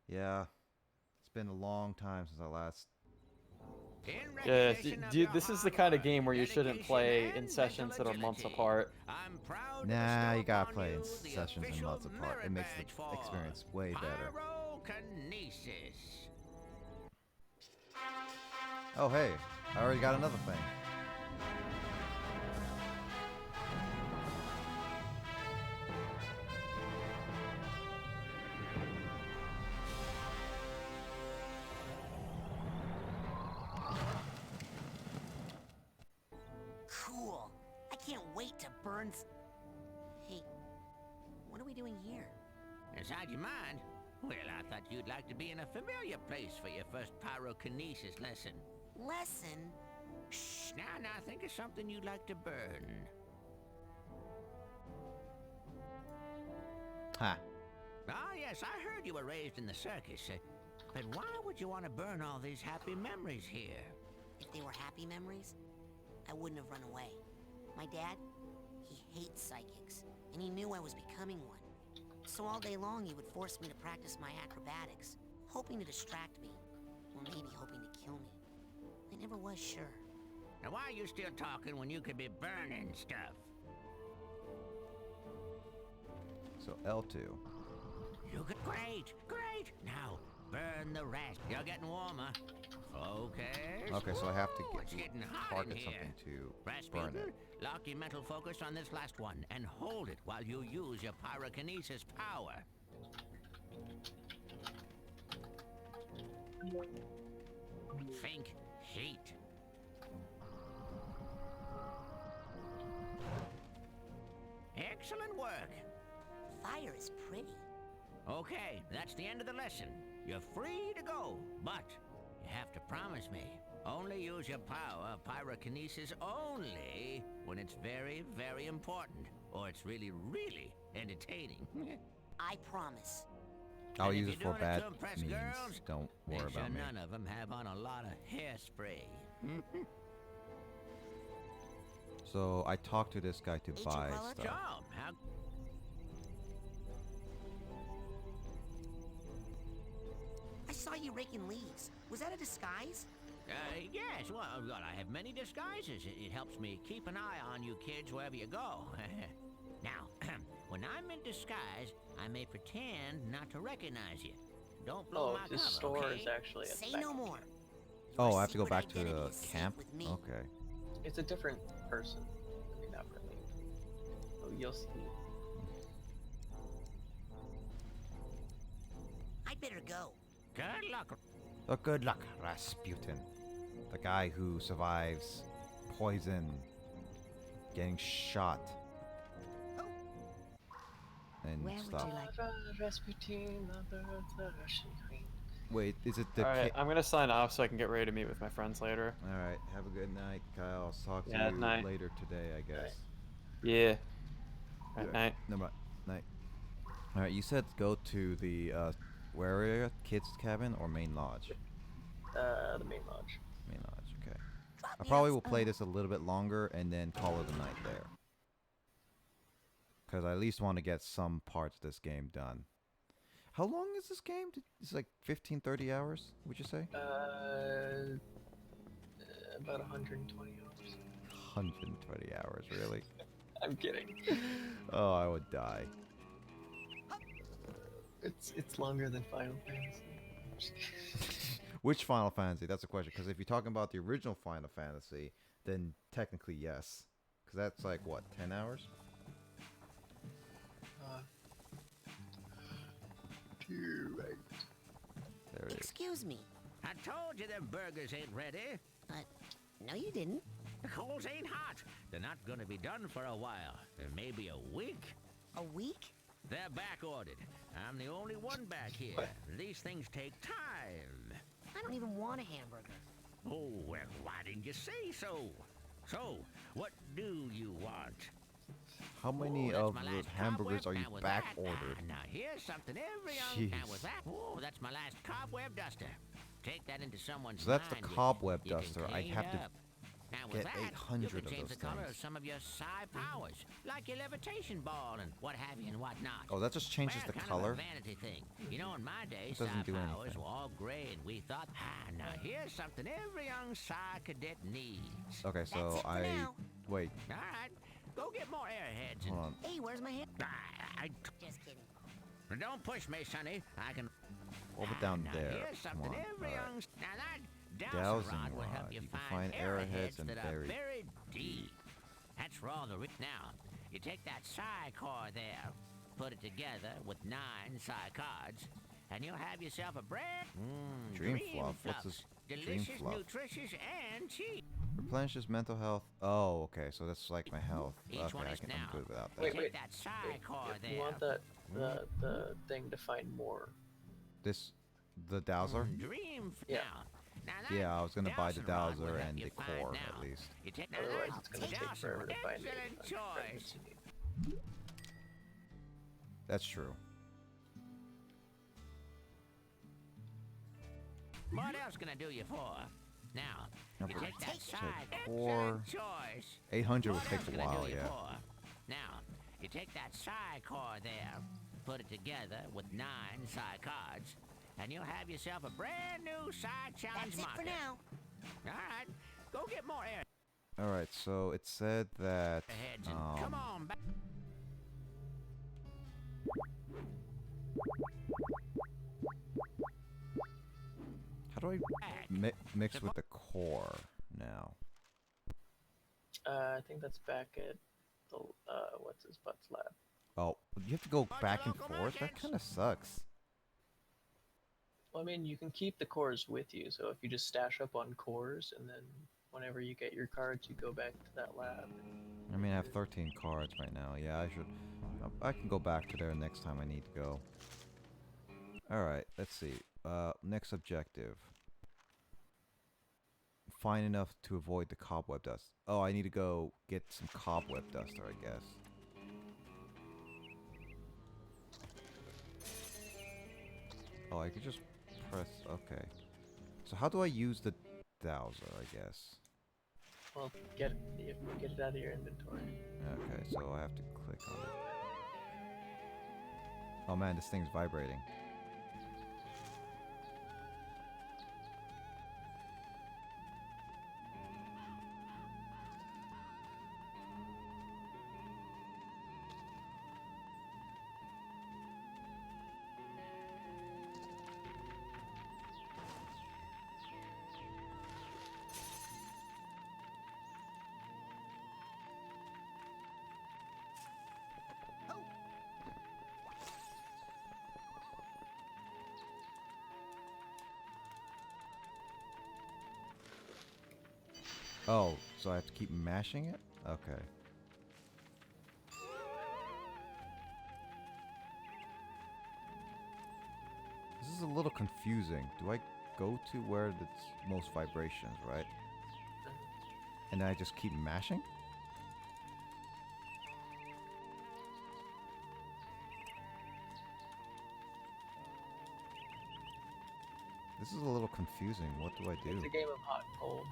Yeah. It's been a long time since I last. Yeah, this is the kind of game where you shouldn't play in sessions that are months apart. Nah, you gotta play in sessions and months apart. It makes the experience way better. Oh hey, I already got another thing. Cool. I can't wait to burn. Hey, what are we doing here? Inside your mind? Well, I thought you'd like to be in a familiar place for your first pyrokinesis lesson. Lesson? Shh, now, think of something you'd like to burn. Ha. Ah, yes, I heard you were raised in the circus. But why would you want to burn all these happy memories here? If they were happy memories, I wouldn't have run away. My dad, he hates psychics, and he knew I was becoming one. So all day long he would force me to practice my acrobatics, hoping to distract me, or maybe hoping to kill me. I never was sure. Now, why are you still talking when you could be burning stuff? So L2. You could... Great! Now, burn the rest. You're getting warmer. Focus. Okay, so I have to It's getting hot target in here. something to Rasputin, burn it. lock your mental focus on this last one and hold it while you use your pyrokinesis power. Think heat. Excellent work. Fire is pretty. Okay, that's the end of the lesson. You're free to go, but you have to promise me. Only use your power of pyrokinesis only when it's very, very important, or it's really, really entertaining. I promise. I'll And if use you're it for doing bad to impress means. girls, Don't worry make sure about me. none of them have on a lot of hairspray. So I talked to this guy to Agent buy Crawler? stuff. Job, how... I saw you raking leaves. Was that a disguise? Yes, well, I have many disguises. It helps me keep an eye on you kids wherever you go. Now, when I'm in disguise, I may pretend not to recognize you. Don't blow Oh, my this cover, store okay? is actually at the Say back. no more. Oh, Your I have to go secret back to identity the is safe camp? with me. Okay. It's a different person. I mean, not really. Oh, you'll see. I'd better go. Good luck. Oh, good luck, Rasputin. The guy who survives poison, getting shot, and Where would stuff. you like? Rasputin, mother of the Russian queen. Wait, is it the Alright, ki- I'm gonna sign off so I can get ready to meet with my friends later. Alright, have a good night, Kyle. I'll talk to Yeah, you night. later today, I guess. Yeah. At night. No, but night. Alright, you said go to the, where area? Kids cabin or main lodge? The main lodge. Main lodge, okay. Drop I me probably off- will play this a little bit longer and then call it a night there. Because I at least want to get some parts of this game done. How long is this game? It's like 15, 30 hours, would you say? About 120 hours. 120 hours, really? I'm kidding. Oh, I would die. It's longer than Final Fantasy. I'm just kidding. Which Final Fantasy? That's the question. Because if you're talking about the original Final Fantasy, then technically yes. Because that's like, what, 10 hours? You're right. There it is. Excuse me. I told you them burgers ain't ready. No, you didn't. The coals ain't hot. They're not gonna be done for a while. Maybe a week. A week? They're back ordered. I'm the only one back here. These things take time. I don't even want a hamburger. Oh, well, why didn't you say so? So, what do you want? How many Oh, that's of my the last hamburgers cobweb. are you Now with back that, ordered? Now here's something every young. Now Jeez. with that, oh, that's my last cobweb duster. Take that into someone's So that's the mind. cobweb You can duster. I clean have to up. Now with get that, 800 you can of change those the color of things. some of your psi powers, like your levitation ball and what have you and what not. Oh, that just changes Well, the kind color? Of a vanity thing. You know, in my day, It psi doesn't do powers anything. were all gray, and we thought, now here's something every young psi cadet needs. Okay, so That's it for now. wait. All right, go get more airheads. Hold on. Hey, where's my hand? Just kidding. Don't push me, Sonny. I can. Over down now there. Here's Come something on. every All right. young. Now that Dowsing dowsing rod will help rod. you, You can find arrowheads and that buried. are buried deep. That's where all the now. You take that psi core there, put it together with 9 psi cards, and you'll have yourself a brand Dream fluff. What's this dream delicious, fluff? nutritious, and cheap. Replenishes mental health. Oh, okay. So that's like my health. Each Okay, one is I'm now. good without that. Wait, Take that psi core there. You want that the thing to find more? The dowser? Dream. Yeah. Now that Yeah, I was gonna buy the dowsing rod will dowser help and you the find core now. at least. You take Otherwise, that it's gonna take dowsing forever to rod. find it. Excellent choice. That's true. What else can I do you for? Now, Number you take that take side. core. Excellent choice. 800 would What take else a can I while, do you yeah. for? Now, you take that psi core there, put it together with 9 psi cards, and you'll have yourself a brand new psi challenge That's it marker. for now. All right, go get more air. All right. So it said that. Heads and come on back. How do I mix with the core now? I think that's back at the what's his butt's lab. Oh, you have to go back and forth? That kind of sucks. Well, I mean, you can keep the cores with you, so if you just stash up on cores, and then whenever you get your cards, you go back to that lab. I mean, I have 13 cards right now. Yeah, I should. I can go back to there next time I need to go. Alright, let's see. Next objective. Find enough to avoid the cobweb dust. Oh, I need to go get some cobweb duster, I guess. Oh, I could just press... Okay. So how do I use the dowser, I guess? Well, you have to get it out of your inventory. Okay, so I have to click on it. Oh man, this thing's vibrating. Oh, so I have to keep mashing it? Okay. This is a little confusing. Do I go to where it's most vibrations, right? And then I just keep mashing? This is a little confusing. What do I do? It's a game of hot and cold.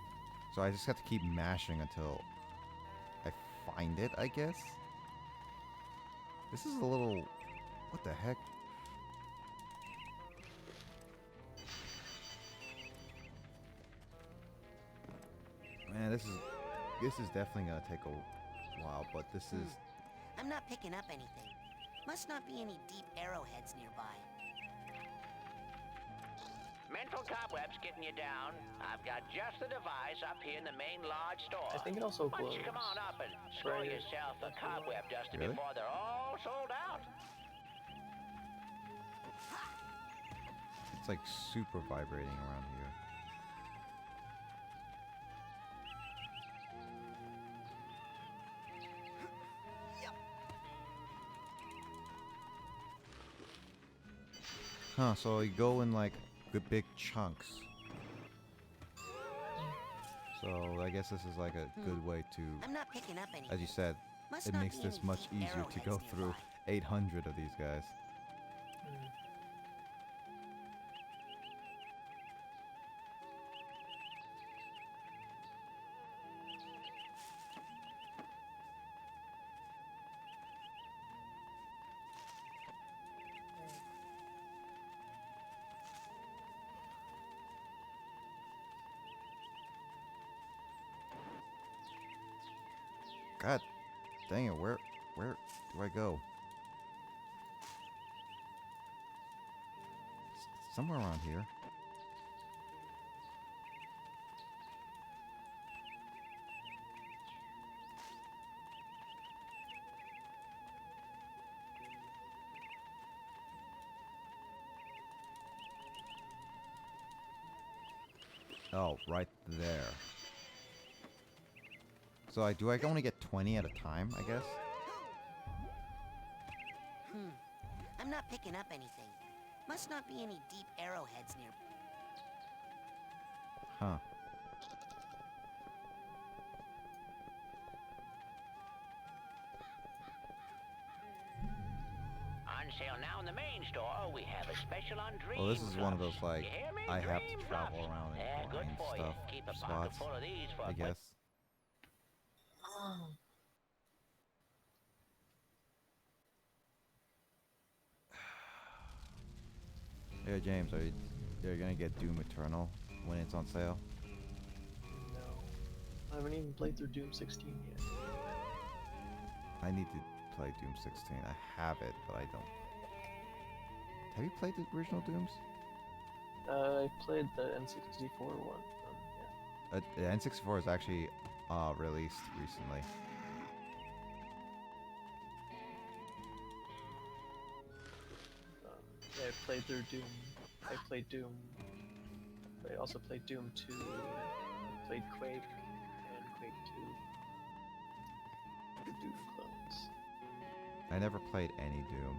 So I just have to keep mashing until I find it, I guess? This is a little... What the heck? Man, this is definitely gonna take a while, but this is... I'm not picking up anything. Must not be any deep arrowheads nearby. Mental cobwebs getting you down. I've got just the device up here in the main large store. I think it also Why don't glows. you come on up and score Right. yourself a cobweb duster Really? before they're all sold out. It's like super vibrating around here. Huh, so you go in like good big chunks. So I guess this is like a good way to, I'm not picking up anything. as you said, Must it not makes be this any much deep easier to arrowheads go through nearby. 800 of these guys. God dang it, where do I go? Somewhere around here. Oh, right there. So I only get 20 at a time, I guess? I'm not picking up anything. Must not be any deep arrowheads near. Huh. On sale now in the main store, we have a special on dream Well, this is one of those, drops. like, You hear me? I have Dream to travel drops. around and They're good find for you. stuff, Keep a pocket spots, full of these for I a quick. guess. Hey James, are you gonna get Doom Eternal when it's on sale? No. I haven't even played through Doom 16 yet. I need to play Doom 16. I have it, but I don't. Have you played the original Dooms? I played the N64 one. Yeah. The N64 is actually released recently. Yeah, I played through Doom. I played Doom. I also played Doom 2. I played Quake and Quake 2. The Doom clones. I never played any Doom.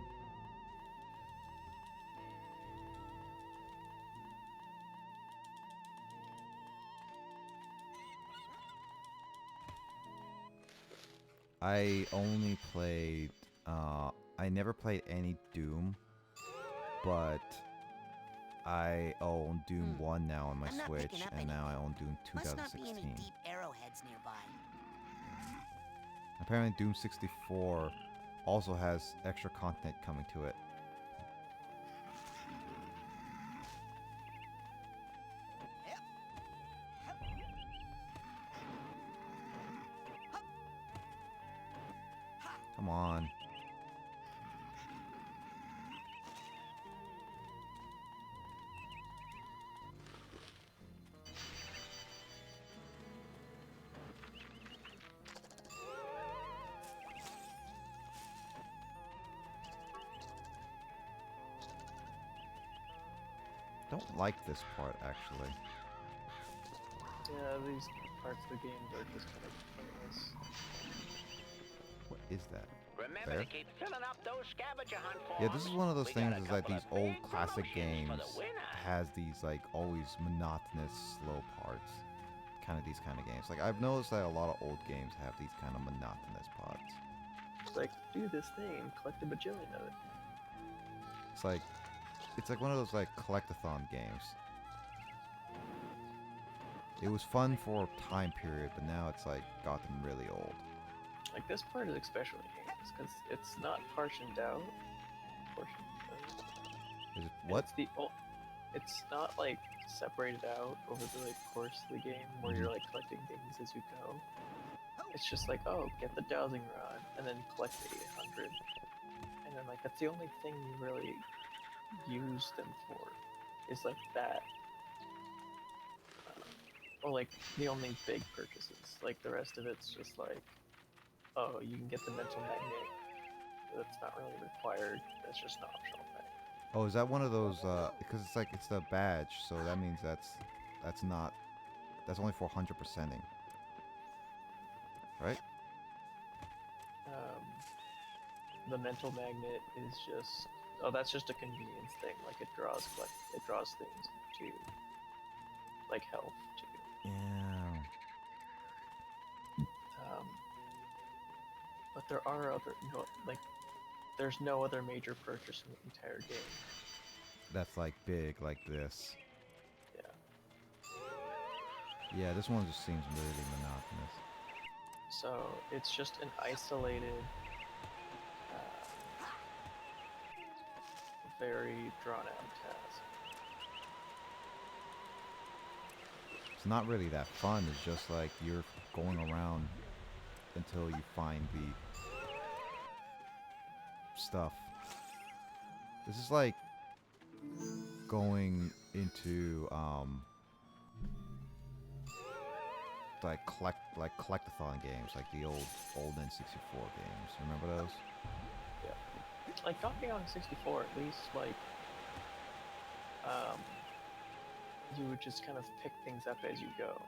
I only played, I never played any Doom, but I own Doom 1 now on my I'm not Switch, picking up and now I own Doom Must not be any 2016. deep arrowheads nearby. Apparently Doom 64 also has extra content coming to it. Come on. Don't like this part, actually. Yeah, these parts of the game are just kind of pointless. What is that? Remember Bear? to keep filling up those scavenger hunt forms. Yeah, this is one of those We got things a is that couple these of old big classic promotions for games the winner. has these like always monotonous slow parts. These kind of games. Like I've noticed that a lot of old games have these kind of monotonous parts. It's like, do this thing, collect a bajillion of it. It's like one of those like collectathon games. It was fun for a time period, but now it's like gotten really old. Like this part is especially heinous because it's not portioned out. Is it what? It's not like separated out over the like course of the game where you're like collecting things as you go. It's just like, oh, get the dowsing rod and then collect the 800, and then like that's the only thing you really use them for, is like that. Or like the only big purchases. Like the rest of it's just like, oh, you can get the mental magnet. That's not really required. That's just an optional thing. Oh, is that one of those? Because it's like it's the badge, so that means that's only for 100%ing, right? The mental magnet is just, oh, that's just a convenience thing. Like it draws things to, like health too. Yeah. there are other, like, there's no other major purchase in the entire game. That's like big, like this. Yeah. Yeah, this one just seems really monotonous. So it's just an isolated, very drawn out task. It's not really that fun. It's just like you're going around until you find the stuff. This is like going into collectathon games, like the old N64 games. Remember those? Yeah. Like Donkey Kong 64, at least, like, you would just kind of pick things up as you go.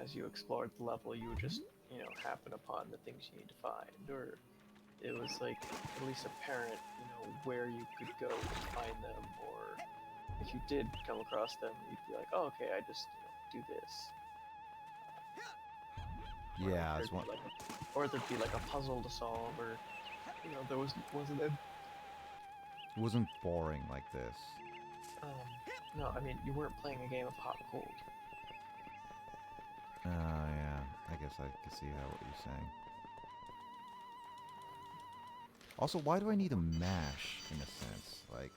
As you explored the level, you would just, happen upon the things you need to find, or it was like at least apparent, where you could go to find them, or if you did come across them, you'd be like, oh, okay, I just, do this. Yeah, it's one. Or there'd be like a puzzle to solve, or there wasn't a. It wasn't boring like this. No, I mean you weren't playing a game of hot and cold. Yeah, I guess I can see what you're saying. Also, why do I need a mash in a sense? Like,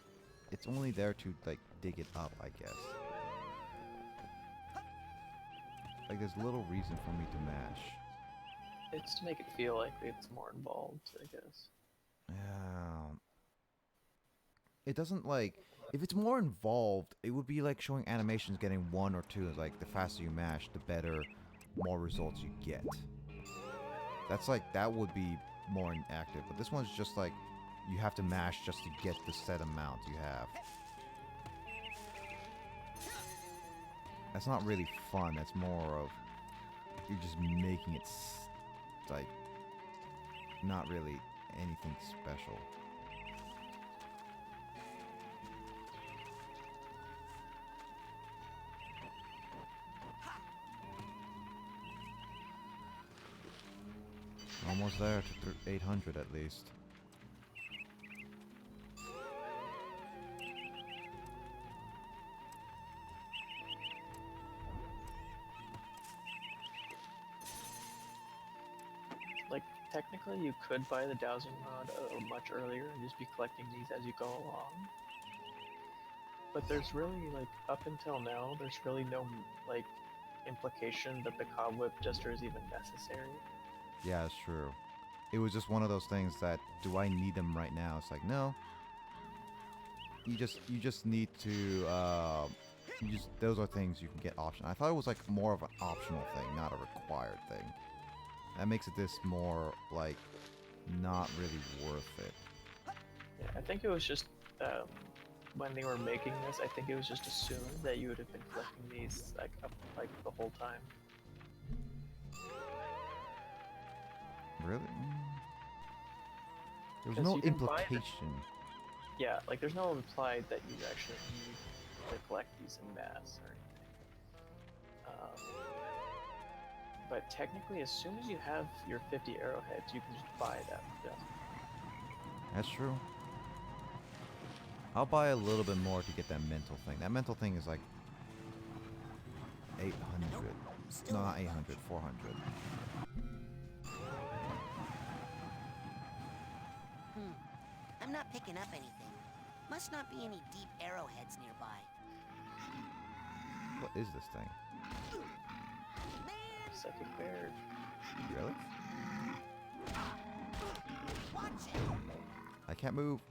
it's only there to like dig it up, I guess. Like, there's little reason for me to mash. It's to make it feel like it's more involved, I guess. Yeah. It doesn't like... If it's more involved, it would be like showing animations getting 1 or 2. Like, the faster you mash, the better, more results you get. That's like, that would be more inactive. But this one's just like, you have to mash just to get the set amount you have. That's not really fun. That's more of, you're just making it, like, not really anything special. Almost there to 800 at least. Like, technically you could buy the dowsing rod much earlier and just be collecting these as you go along. But there's really, like, up until now, there's really no, like, implication that the cobweb duster is even necessary. Yeah, it's true. It was just one of those things that, do I need them right now? It's like, no. You just need to, those are things you can get optional. I thought it was like more of an optional thing, not a required thing. That makes it this more, like, not really worth it. Yeah, I think it was just, when they were making this, I think it was just assumed that you would have been collecting these, like, the whole time. Really? There's no implication. Yeah, like there's no implied that you actually need to collect these in mass or anything. But technically, as soon as you have your 50 arrowheads, you can just buy that. Yeah. That's true. I'll buy a little bit more to get that mental thing. That mental thing is like 800. No, not 800, 400. I'm not picking up anything. Must not be any deep arrowheads nearby. What is this thing? Psychic bear. Really? Watch it. I can't move.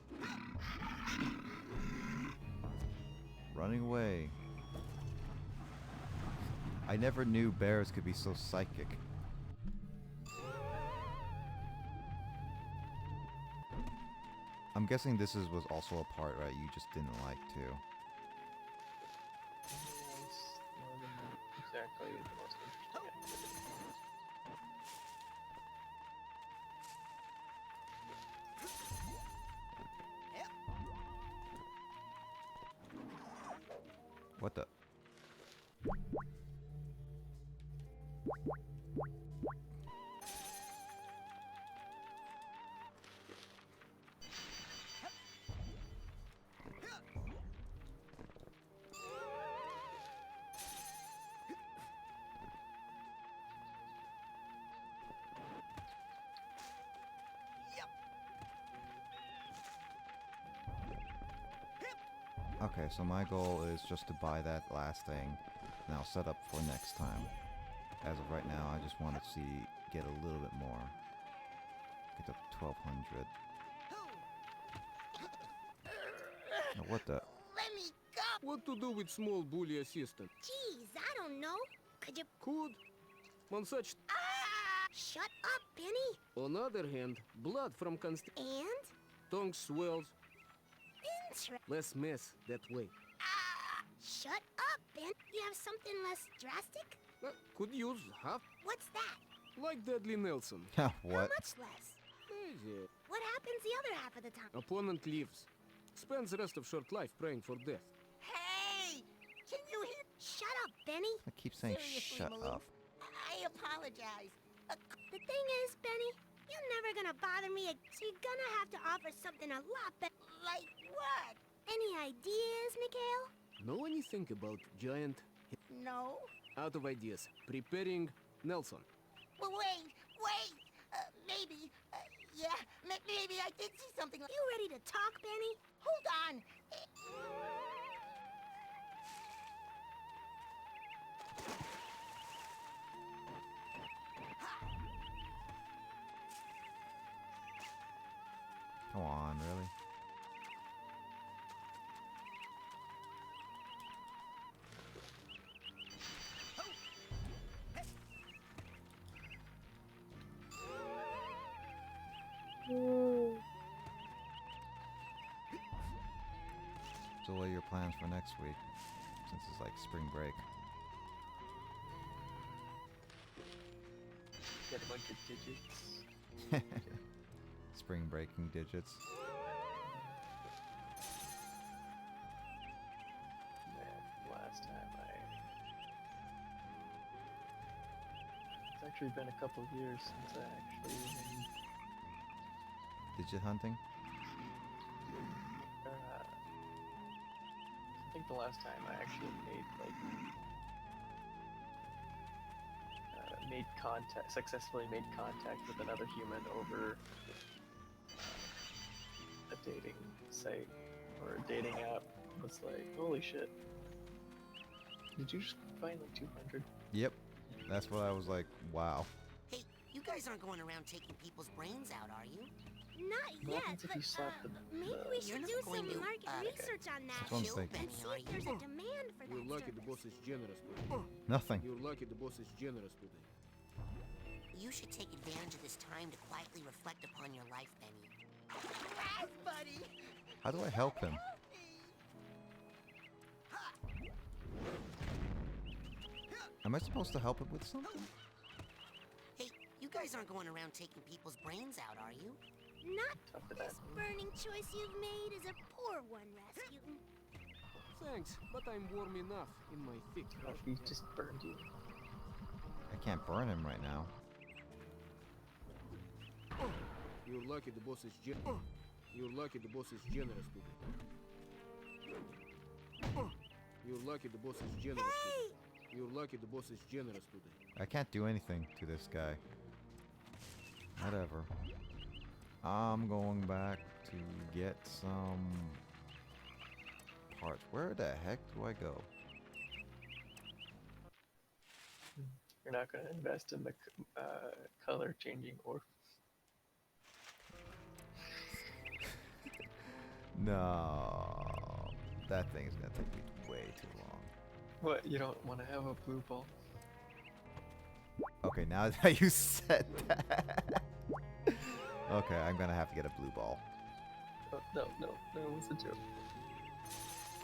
Running away. I never knew bears could be so psychic. I'm guessing this was also a part, right, you just didn't like too. Exactly the most interesting activity. What the? Okay, so my goal is just to buy that last thing, and I'll set up for next time. As of right now, I just want to get a little bit more. Get to 1200. Oh, what the? Let me go! What to do with small bully assistant? Jeez, I don't know. Could you... Could. On such... Ah! Shut up, Benny! On other hand, blood from And? tongue swells. Less mess that way. Ah! Shut up, Ben. You have something less drastic? Could use half. What's that? Like Deadly Nelson. How What? much less? Easy. What happens the other half of the time? Opponent leaves. Spends the rest of short life praying for death. Hey! Can you hear? Shut up, Benny. I keep saying Seriously, shut Malou? up. I apologize. The thing is, Benny, you're never gonna bother me, so you're gonna have to offer something a lot better. Like what? Any ideas, Mikhail? Know anything about giant? No. Out of ideas. Preparing Nelson. Well, wait. Maybe. Yeah, maybe I did see something. You ready to talk, Benny? Hold on. Come on, really? So what are your plans for next week? Since it's like spring break. Get a bunch of digits. Spring breaking digits. Man, last time it's actually been a couple of years since I actually Digit hunting? I think the last time I actually made successfully made contact with another human over a dating site or a dating app was like, holy shit. Did you just find like 200? Yep. That's what I was like, wow. Hey, you guys aren't going around taking people's brains out, are you? Not What yet, happens if you slap the... maybe we You're should not do going some to, market research on that. That's what I'm Chill, thinking. Benny, See are if there's you? a demand for You're that lucky the boss service. is generous today. Nothing. You're lucky the boss is generous today. You should take advantage of this time to quietly reflect upon your life, Benny. Yes, buddy. How do I help him? Am I supposed to help him with something? Hey, you guys aren't going around taking people's brains out, are you? Not Tough for this that. burning choice you've made is a poor one, Rasputin. Thanks, but I'm warm enough in my thick. What if he just burned you? I can't burn him right now. You're lucky the boss is You're lucky the boss is generous today. You're lucky the boss is generous today. You're lucky the boss is generous today. I can't do anything to this guy. Whatever. I'm going back to get some parts. Where the heck do I go? You're not going to invest in the color changing or... No. That thing's gonna take me way too long. What, you don't want to have a blue ball? Okay, now that you said that. Okay, I'm gonna have to get a blue ball. Oh, no, it was a joke.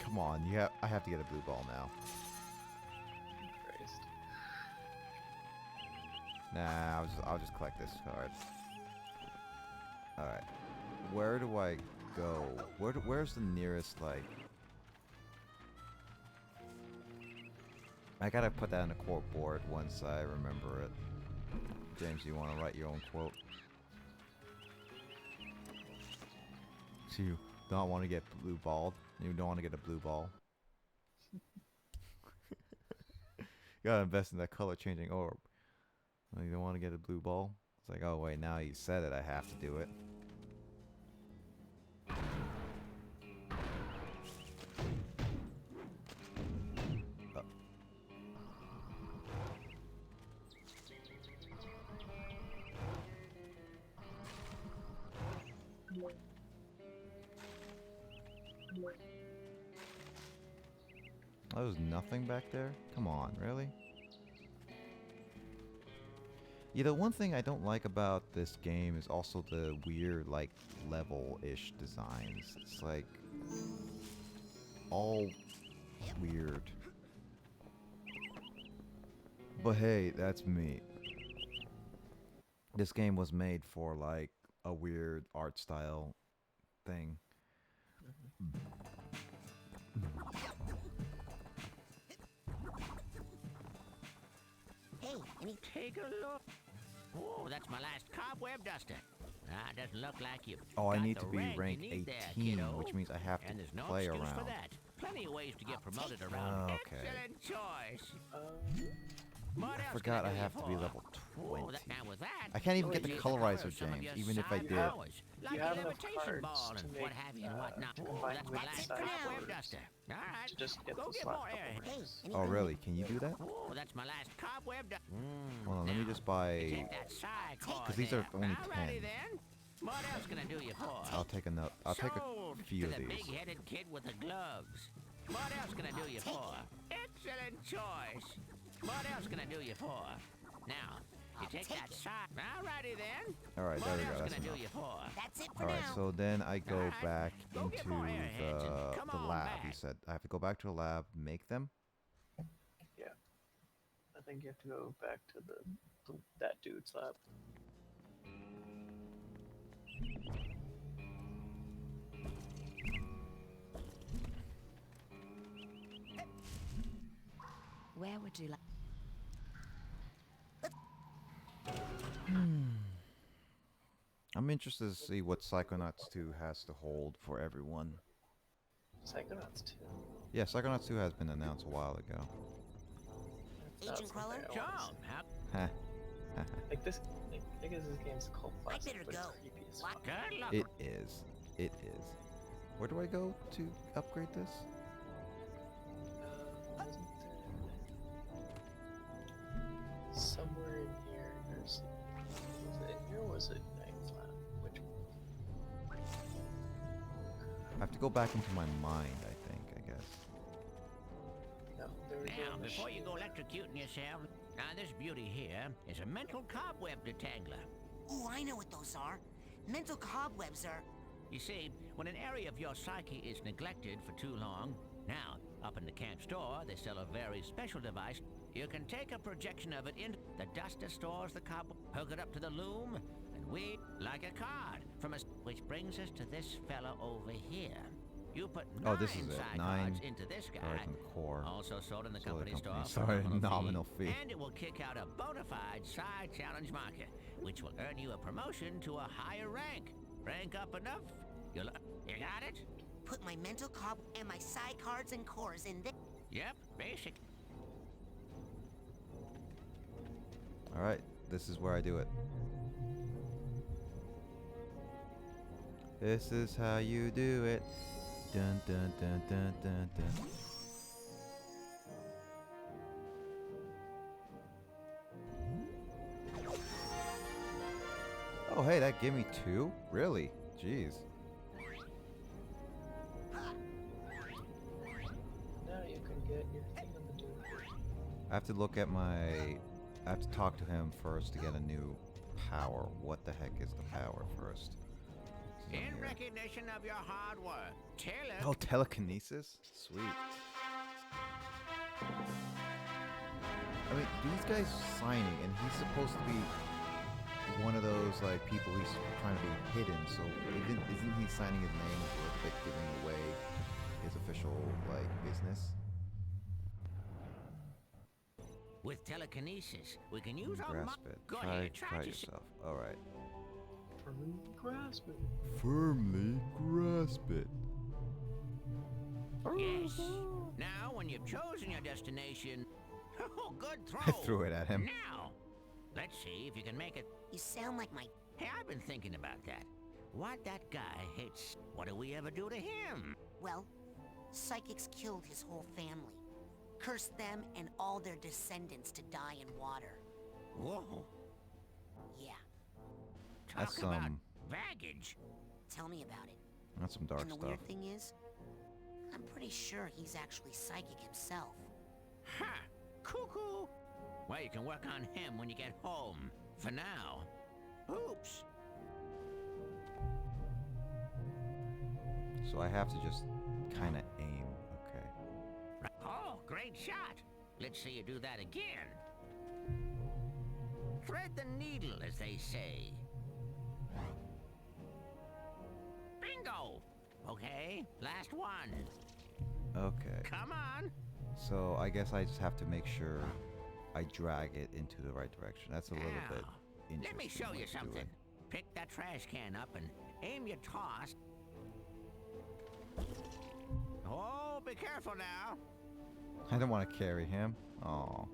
Come on, I have to get a blue ball now. Christ. Nah, I'll just collect this card. Alright. Where do I go? Where's the nearest, like... I gotta put that in a quote board once I remember it. James, you wanna write your own quote? So you don't want to get blue balled? You don't want to get a blue ball? You gotta invest in that color changing orb. Well, you don't want to get a blue ball? It's like, oh wait, now you said it, I have to do it. Oh, there's nothing back there? Come on, really? Yeah, the one thing I don't like about this game is also the weird, like, level-ish designs. It's like all weird. But hey, that's me. This game was made for like a weird art style thing. Hey, any... Take a look. Oh, that's my last cobweb duster. Ah, doesn't look like you. Oh, I got need the to be rank you rank need there, 18, kiddo. which means I have to And there's no play excuse around. for that. Plenty of ways to get promoted around. Okay. Excellent choice. I forgot I have to be level 20. Now with that, I can't even get the you'll colorizer, cover some of James, your even if I side did. powers, like You a have enough levitation ball cards and to what make, have you and whatnot. to Oh, combine that's my with last side cobweb powers duster. All right, to just get go those get last more couple air. ranks. Oh, really? Can you do that? Oh, that's my last cobweb duster. Hold on, let me just buy... Take that side Because these are only 10. Alrighty then. What else can I do you for? I'll take another. I'll take Sold a few to of the these. big-headed kid with the gloves. What else can I do you for? Excellent choice. What else can I do you for? Now, you take that side. Alrighty then. Alright, there we go. What else That's can I do enough. you for? That's it for Alright, now. so then I go Alright, back go get into more airheads and come the on lab. back. You said I have to go back to a lab, make them. Yeah. I think you have to go back to that dude's lab. Where would you like? I'm interested to see what Psychonauts 2 has to hold for everyone. Psychonauts 2. Yeah, Psychonauts 2 has been announced a while ago. Agent Cruller? John, how Heh. Like this, I guess this game's cult classic, better but it's go. creepy as What? fuck. good luck. It is. It is. Where do I go to upgrade this? Wasn't there somewhere in here? There's. Was it in here or was it Ninth Lab? Which one? I have to go back into my mind, I think, I guess. No, there we Now, go. before you go machine. electrocuting yourself, now this beauty here is a mental cobweb detangler. Ooh, I know what those are. Mental cobwebs are... You see, when an area of your psyche is neglected for too long, now, up in the camp store, they sell a very special device. You can take a projection of it in. The duster stores the cobweb, hook it up to the loom, and we, like a card, from us, which brings us to this fella over here. You put Oh, 9 this is it. side 9 cards into this guy. cards in the core. Also sold in the Sold at company store company for store, a nominal fee. And it will kick out a bona fide side challenge marker, which will earn you a promotion to a higher rank. Rank up enough, you got it? Put my mental cob and my psi cards and cores in this... Yep, basic. Alright, this is where I do it. This is how you do it. Dun dun dun dun dun dun. Oh hey, that gave me 2? Really? Jeez. Now you can get your thing on the dude. I have to look at my... I have to talk to him first to get a new power. What the heck is the power first? This is on In here. recognition of your hard work, Taylor. Oh, telekinesis? Sweet. I mean, these guys signing, and he's supposed to be one of those, like, people he's trying to be hidden, so isn't he signing his name for, like, giving away his official, like, business? With telekinesis, we can use our Grasp it. Go Try ahead, try yourself. yourself. Alright. Firmly grasp it. Firmly grasp it. Yes. Now, when you've chosen your destination, oh, good throw. I threw it at him. Now, let's see if you can make it. You sound like my... Hey, I've been thinking about that. What that guy hates. What do we ever do to him? Well, psychics killed his whole family. Cursed them and all their descendants to die in water. Whoa. Yeah, That's Talk about some... baggage. tell me about it. That's some dark And the stuff. weird thing is, I'm pretty sure he's actually psychic himself. Ha! Cuckoo! Well, you can work on him when you get home. For now. Oops. So I have to just kind of aim. Okay. Oh, great shot. Let's see you do that again. Thread the needle, as they say. Bingo! Okay, last one. Okay. Come on. So I guess I just have to make sure I drag it into the right direction. That's a little bit Now, interesting. let me show way you to do something. it. Pick that trash can up and aim your toss. Oh, be careful now. I don't want to carry him. Oh.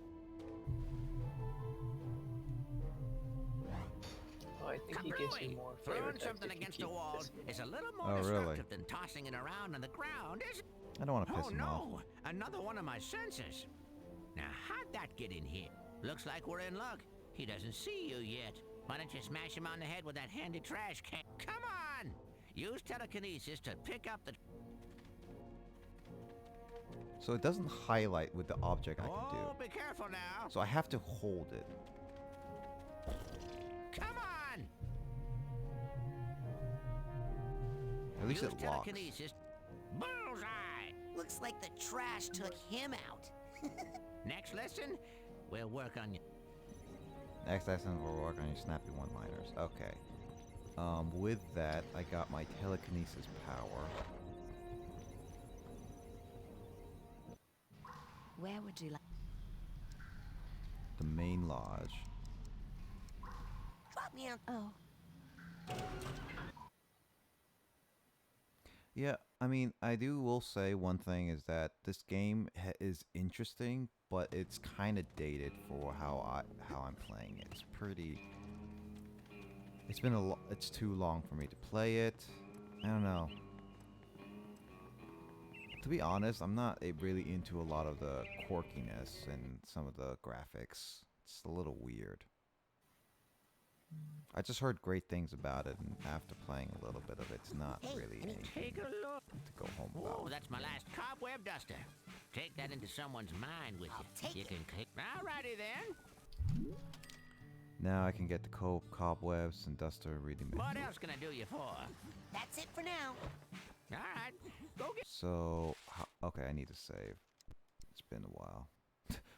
Oh, I think he gives you more flavor Throwing text something if you against keep the wall this. is a little more Oh, really? destructive than tossing it around on the ground, isn't it? I don't want to piss Oh him off. no! Another one of my sensors. Now how'd that get in here? Looks like we're in luck. He doesn't see you yet. Why don't you smash him on the head with that handy trash can? Come on! Use telekinesis to pick up the... So it doesn't highlight with the object I can Oh, do. be careful now. So I have to hold it. Come on! At least Use it locks. telekinesis. Bullseye! Looks like the trash took him out. Next lesson, we'll work on you. Next lesson we'll work on your snappy one-liners. Okay. With that, I got my telekinesis power. Where would you like? The main lodge. Drop me out. Oh. Yeah, I mean, will say one thing is that this game is interesting, but it's kind of dated for how I'm playing it. It's pretty. It's too long for me to play it. I don't know. To be honest, I'm not really into a lot of the quirkiness and some of the graphics. It's a little weird. I just heard great things about it, and after playing a little bit of it, it's not really anything Take a look. to go home Oh, about. that's my last cobweb duster. Take that into someone's mind with you. take You it. can click. Alrighty then. Now I can get the cobwebs and duster reading. What else can I do you for? That's it for now. Alright, go get. So, okay, I need to save. It's been a while.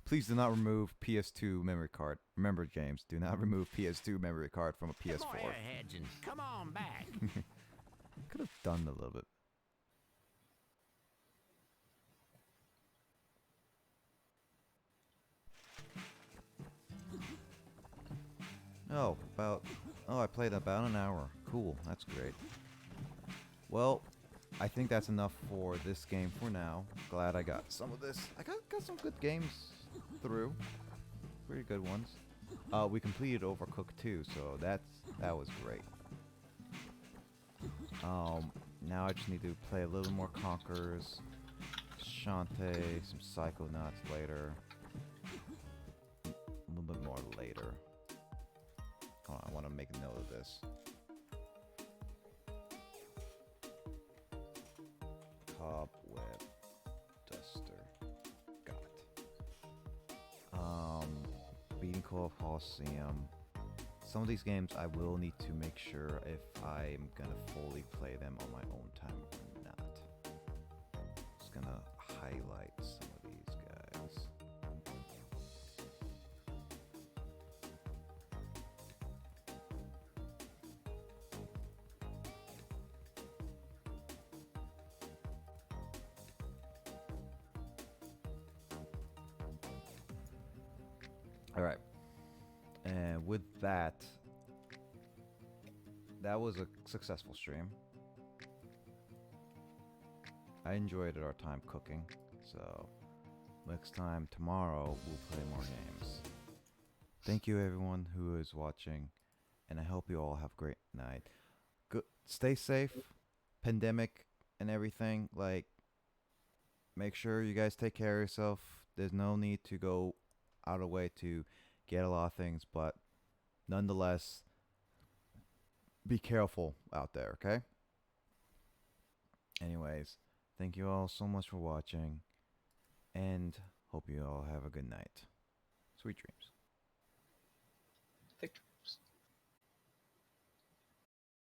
Please do not remove PS2 memory card. Remember, James, do not remove PS2 memory card from a Get more PS4. airheads and come on back. Could have done a little bit. Oh, I played about an hour. Cool, that's great. Well, I think that's enough for this game for now. Glad I got some of this. I got some good games through. Pretty good ones. We completed Overcooked 2, so that was great. Now I just need to play a little more Conquerors, Shantae, some Psychonauts later. A little bit more later. Hold on, I want to make a note of this. Cobweb duster. Got it. Beating Coliseum. Some of these games I will need to make sure if I'm gonna fully play them on my own time or not. Just gonna highlight some of these guys. Alright. And with that, that was a successful stream. I enjoyed our time cooking, so next time, tomorrow, we'll play more games. Thank you everyone who is watching, and I hope you all have a great night. Good, stay safe, pandemic and everything, like, make sure you guys take care of yourself. There's no need to go out of the way to get a lot of things, but nonetheless, be careful out there, okay? Anyways, Thank you all so much for watching, and hope you all have a good night. Sweet dreams.